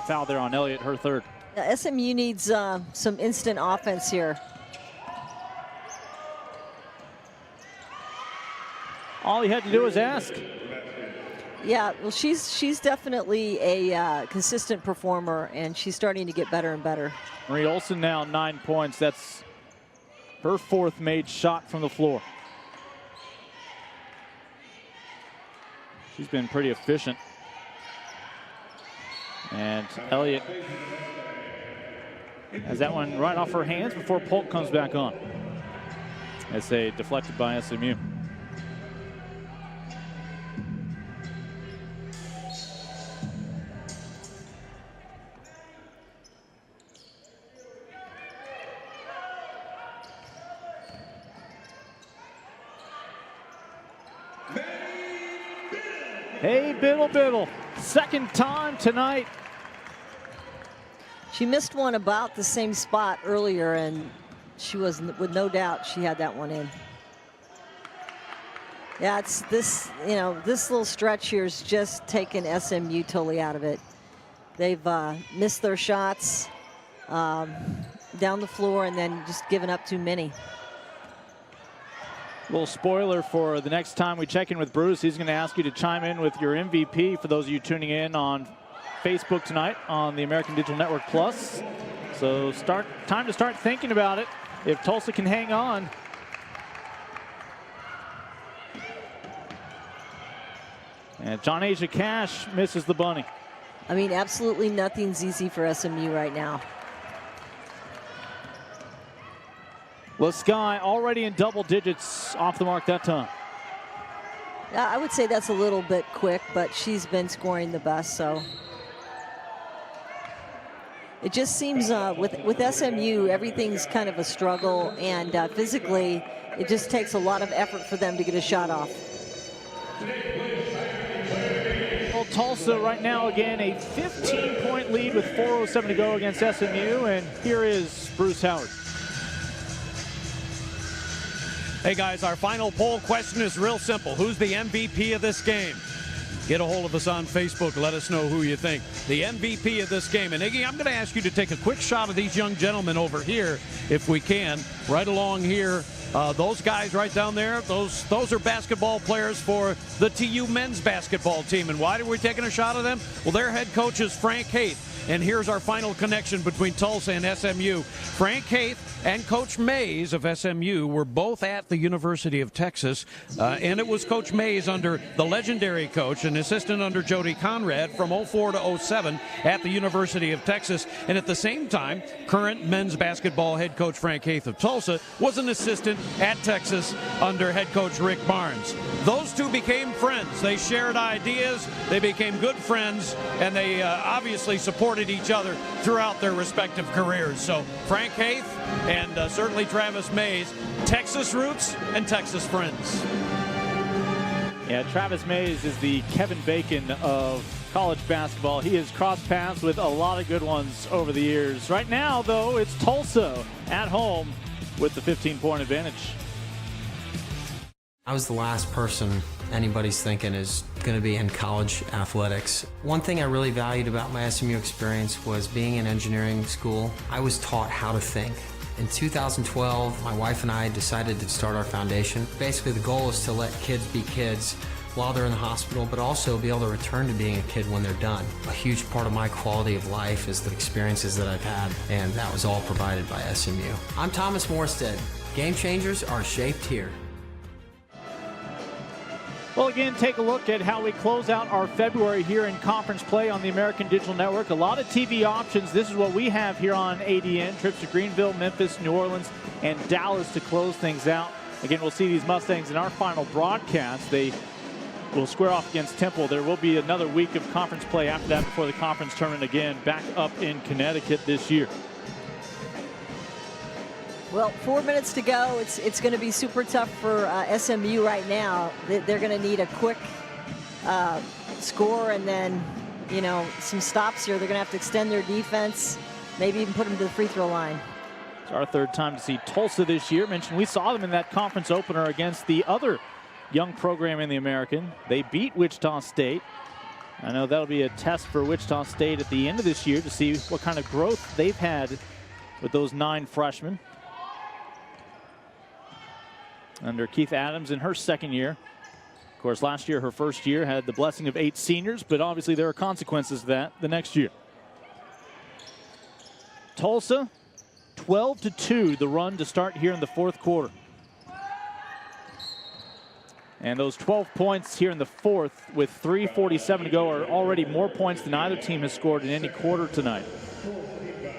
Foul there on Elliott, her third. SMU needs some instant offense here. All he had to do was ask. Yeah, well, she's definitely a consistent performer, and she's starting to get better and better. Marie Olson now 9 points. That's her 4th made shot from the floor. She's been pretty efficient. And Elliott has that one right off her hands before Polk comes back on. It's a deflected by SMU. Hey, Biddle, second time tonight. She missed one about the same spot earlier, and she was, with no doubt, she had that one in. Yeah, it's this, you know, this little stretch here is just taking SMU totally out of it. They've missed their shots down the floor and then just given up too many. Little spoiler for the next time we check in with Bruce. He's going to ask you to chime in with your MVP for those of you tuning in on Facebook tonight on the American Digital Network Plus. So time to start thinking about it. If Tulsa can hang on. And John Asia Cash misses the bunny. I mean, absolutely nothing's easy for SMU right now. Lasky already in double digits off the mark that time. Yeah, I would say that's a little bit quick, but she's been scoring the best, so. It just seems with SMU, everything's kind of a struggle, and physically, it just takes a lot of effort for them to get a shot off. Well, Tulsa right now, again, a 15-point lead with 4:07 to go against SMU, and here is Bruce Howard. Hey guys, our final poll question is real simple. Who's the MVP of this game? Get a hold of us on Facebook. Let us know who you think. The MVP of this game. And Iggy, I'm going to ask you to take a quick shot of these young gentlemen over here, if we can. Right along here. Those guys right down there, those are basketball players for the TU men's basketball team. And why are we taking a shot of them? Well, their head coach is Frank Haith. And here's our final connection between Tulsa and SMU. Frank Haith and Coach Mays of SMU were both at the University of Texas, and it was Coach Mays under the legendary coach, an assistant under Jody Conrad from 04 to 07 at the University of Texas. And at the same time, current men's basketball head coach Frank Haith of Tulsa was an assistant at Texas under head coach Rick Barnes. Those two became friends. They shared ideas, they became good friends, and they obviously supported each other throughout their respective careers. So Frank Haith and certainly Travis Mays, Texas roots and Texas friends. Yeah, Travis Mays is the Kevin Bacon of college basketball. He has crossed paths with a lot of good ones over the years. Right now, though, it's Tulsa at home with the 15-point advantage. I was the last person anybody's thinking is going to be in college athletics. One thing I really valued about my SMU experience was being in engineering school. I was taught how to think. In 2012, my wife and I decided to start our foundation. Basically, the goal is to let kids be kids while they're in the hospital, but also be able to return to being a kid when they're done. A huge part of my quality of life is the experiences that I've had, and that was all provided by SMU. I'm Thomas Morstead. Game changers are shaped here. Well, again, take a look at how we close out our February here in conference play on the American Digital Network. A lot of TV options. This is what we have here on ADN. Trips to Greenville, Memphis, New Orleans, and Dallas to close things out. Again, we'll see these Mustangs in our final broadcast. They will square off against Temple. There will be another week of conference play after that before the conference tournament again back up in Connecticut this year. Well, 4 minutes to go. It's going to be super tough for SMU right now. They're going to need a quick score and then, you know, some stops here. They're going to have to extend their defense, maybe even put them to the free throw line. It's our third time to see Tulsa this year. Mentioned we saw them in that conference opener against the other young program in the American. They beat Wichita State. I know that'll be a test for Wichita State at the end of this year to see what kind of growth they've had with those 9 freshmen. Under Keith Adams in her second year. Of course, last year, her first year, had the blessing of 8 seniors, but obviously there are consequences to that the next year. Tulsa, 12-2, the run to start here in the fourth quarter. And those 12 points here in the fourth with 3:47 to go are already more points than either team has scored in any quarter tonight.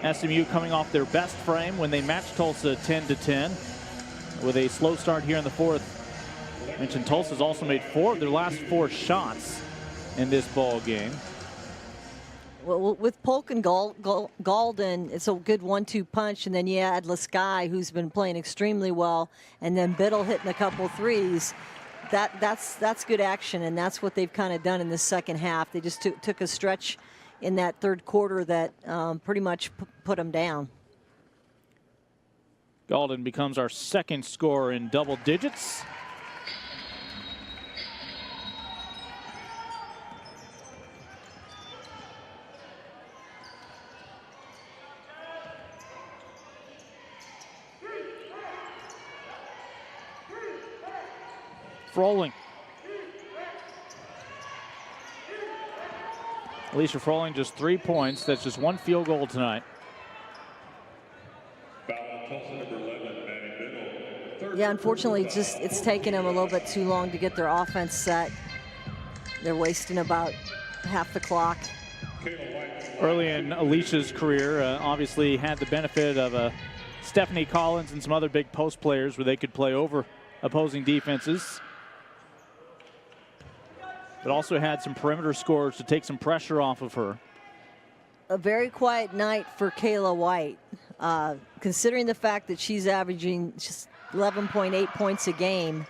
SMU coming off their best frame when they matched Tulsa 10-10. With a slow start here in the fourth. I mentioned Tulsa's also made 4 of their last 4 shots in this ball game. Well, with Polk and Galden, it's a good 1-2 punch, and then you add Lasky, who's been playing extremely well, and then Biddle hitting a couple threes. That's good action, and that's what they've kind of done in the second half. They just took a stretch in that third quarter that pretty much put them down. Galden becomes our second scorer in double digits. Froling. Alicia Froling, just 3 points. That's just 1 field goal tonight. Yeah, unfortunately, it's taken them a little bit too long to get their offense set. They're wasting about half the clock. Early in Alicia's career, obviously had the benefit of Stephanie Collins and some other big post players where they could play over opposing defenses. But also had some perimeter scorers to take some pressure off of her. A very quiet night for Kayla White, considering the fact that she's averaging just 11.8 points a game,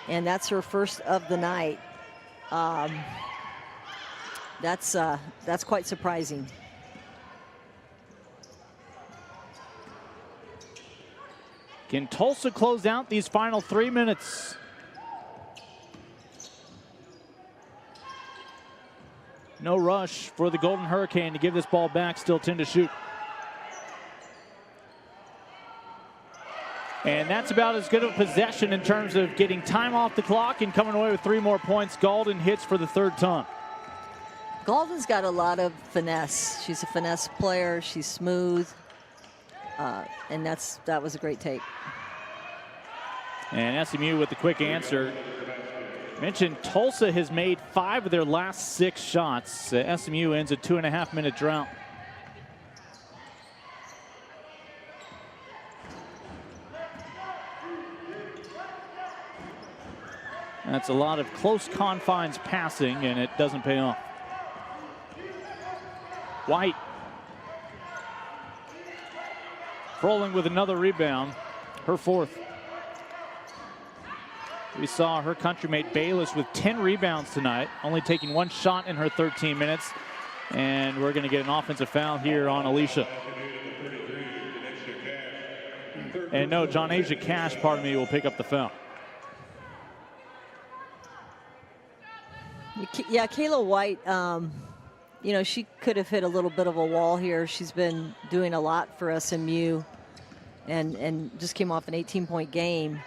and that's her first of the night. That's quite surprising. Can Tulsa close out these final 3 minutes? No rush for the Golden Hurricane to give this ball back, still 10 to shoot. And that's about as good of a possession in terms of getting time off the clock and coming away with 3 more points. Galden hits for the third time. Golden's got a lot of finesse. She's a finesse player. She's smooth. And that was a great take. And SMU with the quick answer. Mentioned Tulsa has made 5 of their last 6 shots. SMU ends a 2.5-minute drought. That's a lot of close confines passing, and it doesn't pay off. White. Froling with another rebound, her 4th. We saw her countrymate Bayless with 10 rebounds tonight, only taking 1 shot in her 13 minutes. And we're going to get an offensive foul here on Alicia. And no, John Asia Cash, pardon me, will pick up the foul. Yeah, Kayla White, you know, she could have hit a little bit of a wall here. She's been doing a lot for SMU and just came off an 18-point game.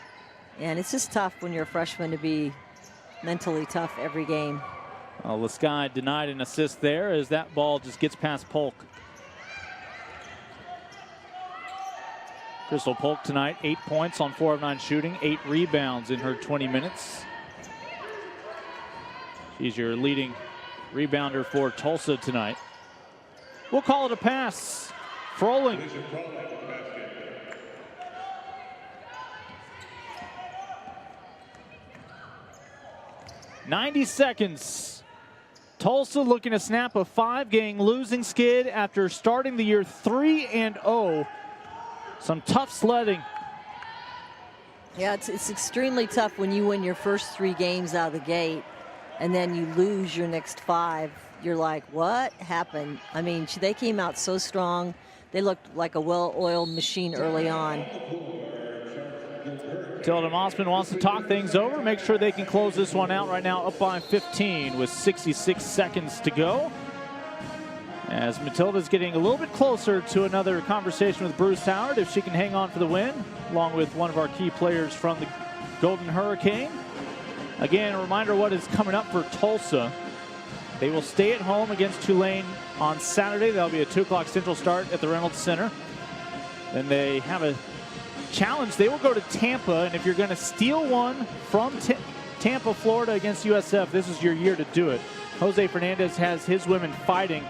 And it's just tough when you're a freshman to be mentally tough every game. Well, Lasky denied an assist there as that ball just gets past Polk. Crystal Polk tonight, 8 points on 4 of 9 shooting, 8 rebounds in her 20 minutes. She's your leading rebounder for Tulsa tonight. We'll call it a pass. Froling. .90 seconds. Tulsa looking to snap a 5-game losing skid after starting the year 3-0. Some tough sledding. Yeah, it's extremely tough when you win your first 3 games out of the gate and then you lose your next 5. You're like, what happened? I mean, they came out so strong. They looked like a well-oiled machine early on. Tilda Mossman wants to talk things over, make sure they can close this one out right now, up by 15 with 66 seconds to go. As Matilda's getting a little bit closer to another conversation with Bruce Howard, if she can hang on for the win, along with one of our key players from the Golden Hurricane. Again, a reminder what is coming up for Tulsa. They will stay at home against Tulane on Saturday. That'll be a 2 o'clock Central start at the Reynolds Center. Then they have a challenge. They will go to Tampa, and if you're going to steal one from Tampa, Florida against USF, this is your year to do it. Jose Fernandez has his women fighting,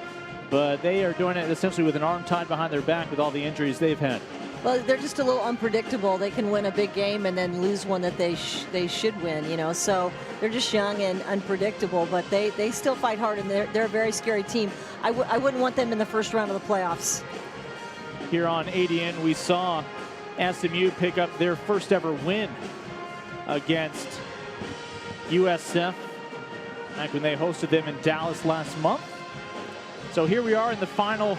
but they are doing it essentially with an arm tied behind their back with all the injuries they've had. Well, they're just a little unpredictable. They can win a big game and then lose one that they should win, you know. So they're just young and unpredictable, but they still fight hard, and they're a very scary team. I wouldn't want them in the first round of the playoffs. Here on ADN, we saw SMU pick up their first ever win against USF back when they hosted them in Dallas last month. So here we are in the final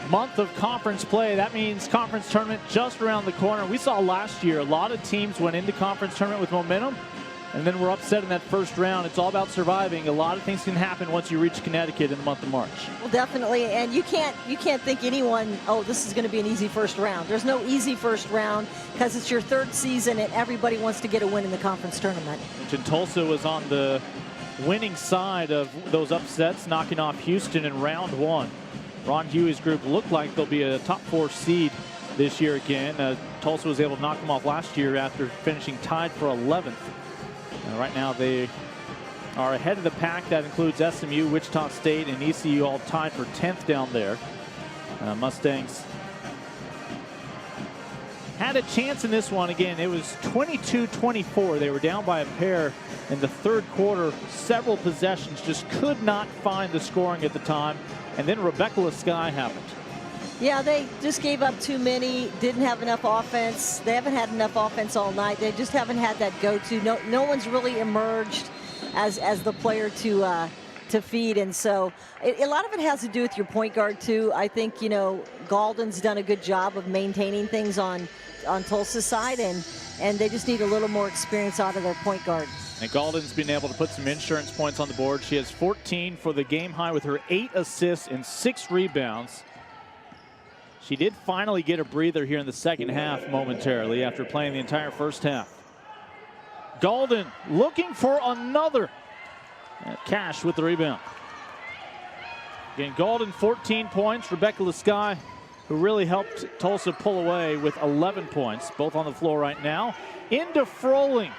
month of conference play. That means conference tournament just around the corner. We saw last year a lot of teams went into conference tournament with momentum and then were upset in that first round. It's all about surviving. A lot of things can happen once you reach Connecticut in the month of March. Well, definitely, and you can't think anyone, oh, this is going to be an easy first round. There's no easy first round because it's your 3rd season and everybody wants to get a win in the conference tournament. And Tulsa was on the winning side of those upsets, knocking off Houston in round 1. Ron Huey's group looked like they'll be a top 4 seed this year again. Tulsa was able to knock them off last year after finishing tied for 11th. Right now they are ahead of the pack. That includes SMU, Wichita State, and ECU all tied for 10th down there. Mustangs had a chance in this one. Again, it was 22-24. They were down by a pair in the 3rd quarter. Several possessions, just could not find the scoring at the time. And then Rebecca Lasky happened. Yeah, they just gave up too many, didn't have enough offense. They haven't had enough offense all night. They just haven't had that go-to. No one's really emerged as the player to feed. And so a lot of it has to do with your point guard, too. I think, you know, Galden's done a good job of maintaining things on Tulsa's side, and they just need a little more experience out of their point guard. And Galden's been able to put some insurance points on the board. She has 14 for the game high with her 8 assists and 6 rebounds. She did finally get a breather here in the second half momentarily after playing the entire first half. Galden looking for another. Cash with the rebound. Again, Golden 14 points. Rebecca Lasky, who really helped Tulsa pull away with 11 points, both on the floor right now. Into Froling,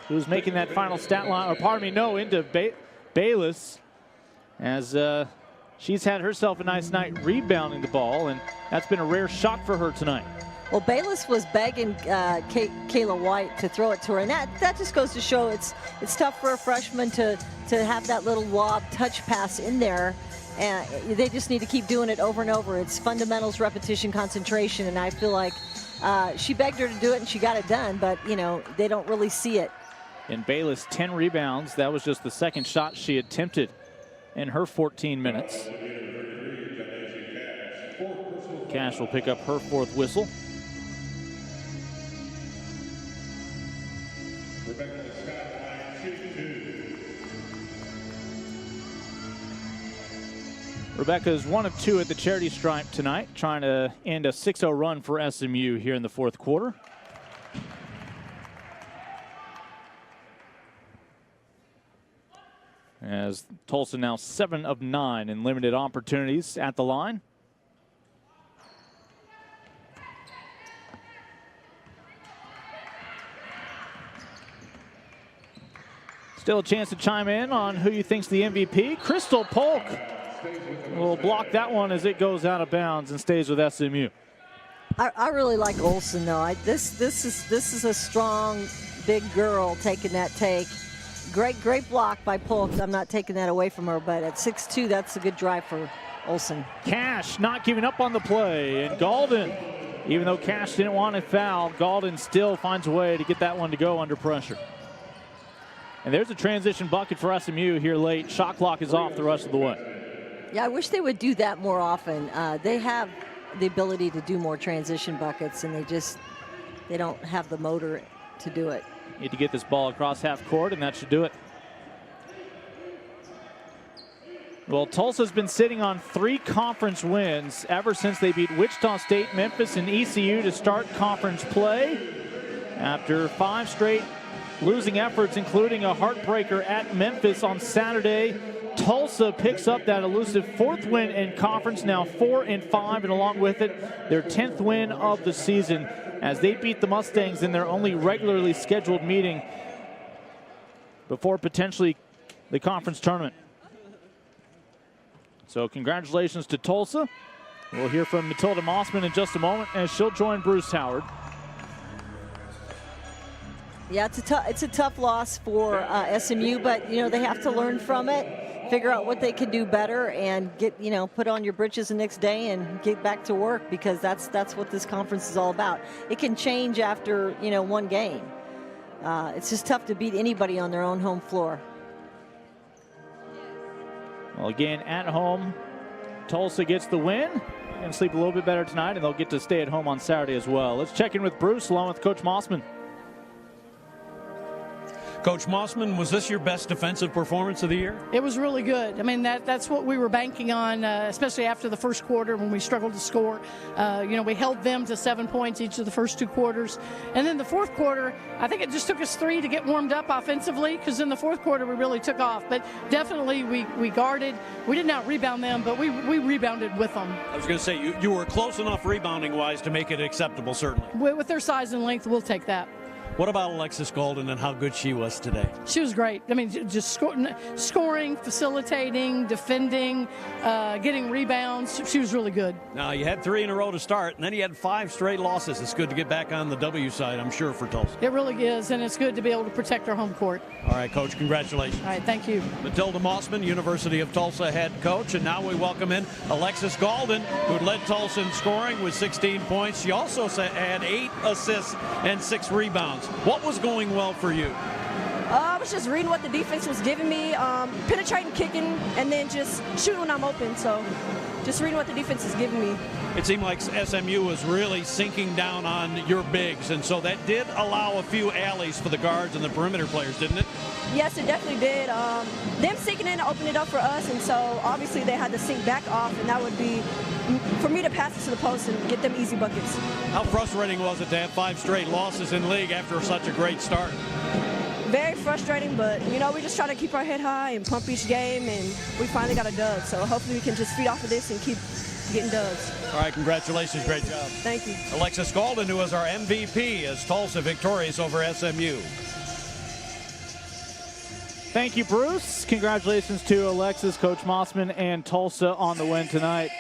who's making that final stat line, or pardon me, no, into Bayless, as she's had herself a nice night rebounding the ball, and that's been a rare shot for her tonight. Well, Bayless was begging Kayla White to throw it to her, and that just goes to show it's tough for a freshman to have that little lob touch pass in there. And they just need to keep doing it over and over. It's fundamentals, repetition, concentration, and I feel like she begged her to do it and she got it done, but you know, they don't really see it. And Bayless, 10 rebounds. That was just the second shot she attempted in her 14 minutes. Cash will pick up her fourth whistle. Rebecca is 1 of 2 at the charity stripe tonight, trying to end a 6-0 run for SMU here in the fourth quarter. As Tulsa now 7 of 9 in limited opportunities at the line. Still a chance to chime in on who you think's the MVP. Crystal Polk will block that one as it goes out of bounds and stays with SMU. I really like Olsen though. This is a strong, big girl taking that take. Great block by Polk. I'm not taking that away from her, but at 6'2", that's a good drive for Olsen. Cash not giving up on the play, and Galden, even though Cash didn't want a foul, Galden still finds a way to get that one to go under pressure. And there's a transition bucket for SMU here late. Shot clock is off the rest of the way. Yeah, I wish they would do that more often. They have the ability to do more transition buckets, and they don't have the motor to do it. Need to get this ball across half court, and that should do it. Well, Tulsa's been sitting on 3 conference wins ever since they beat Wichita State, Memphis, and ECU to start conference play. After 5 straight losing efforts, including a heartbreaker at Memphis on Saturday, Tulsa picks up that elusive 4th win in conference, now 4-5, and along with it, their 10th win of the season as they beat the Mustangs in their only regularly scheduled meeting before potentially the conference tournament. So congratulations to Tulsa. We'll hear from Matilda Mossman in just a moment as she'll join Bruce Howard. Yeah, it's a tough loss for SMU, but you know, they have to learn from it, figure out what they can do better, and get, you know, put on your britches the next day and get back to work, because that's what this conference is all about. It can change after, you know, one game. It's just tough to beat anybody on their own home floor. Well, again, at home, Tulsa gets the win. They're going to sleep a little bit better tonight, and they'll get to stay at home on Saturday as well. Let's check in with Bruce along with Coach Mossman. Coach Mossman, was this your best defensive performance of the year? It was really good. I mean, that's what we were banking on, especially after the first quarter when we struggled to score. You know, we held them to 7 points each of the first 2 quarters. And then the fourth quarter, I think it just took us 3 to get warmed up offensively, because in the fourth quarter we really took off. But definitely we guarded. We did not rebound them, but we rebounded with them. I was going to say, you were close enough rebounding-wise to make it acceptable, certainly. With their size and length, we'll take that. What about Alexis Golden and how good she was today? She was great. I mean, just scoring, facilitating, defending, getting rebounds. She was really good. Now, you had 3 in a row to start, and then you had 5 straight losses. It's good to get back on the W side, I'm sure, for Tulsa. It really is, and it's good to be able to protect our home court. All right, Coach, congratulations. All right, thank you. Matilda Mossman, University of Tulsa head coach, and now we welcome in Alexis Golden, who led Tulsa in scoring with 16 points. She also had 8 assists and 6 rebounds. What was going well for you? I was just reading what the defense was giving me, penetrating, kicking, and then just shooting when I'm open. So just reading what the defense is giving me. It seemed like SMU was really sinking down on your bigs, and so that did allow a few alleys for the guards and the perimeter players, didn't it? Yes, it definitely did. Them sinking in opened it up for us, and so obviously they had to sink back off, and that would be for me to pass it to the post and get them easy buckets. How frustrating was it to have 5 straight losses in league after such a great start? Very frustrating, but, you know, we just try to keep our head high and pump each game, and we finally got a dub. So hopefully we can just feed off of this and keep getting dubs. All right, congratulations. Great job. Thank you. Alexis Golden, who was our MVP, as Tulsa victorious over SMU. Thank you, Bruce. Congratulations to Alexis, Coach Mossman, and Tulsa on the win tonight.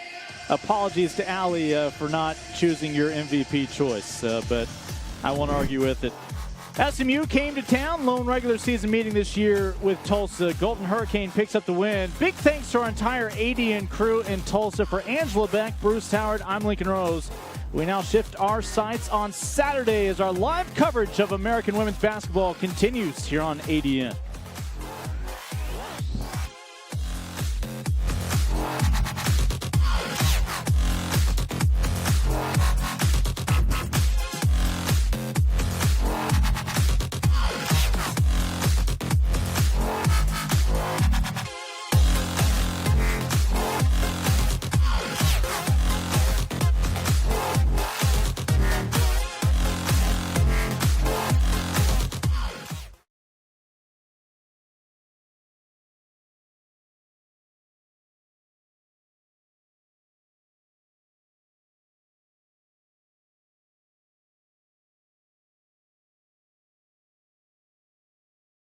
Apologies to Allie for not choosing your MVP choice, but I won't argue with it. SMU came to town, lone regular season meeting this year with Tulsa. Golden Hurricane picks up the win. Big thanks to our entire ADN crew in Tulsa. For Angela Beck, Bruce Howard, I'm Lincoln Rose. We now shift our sights on Saturday as our live coverage of American women's basketball continues here on ADN.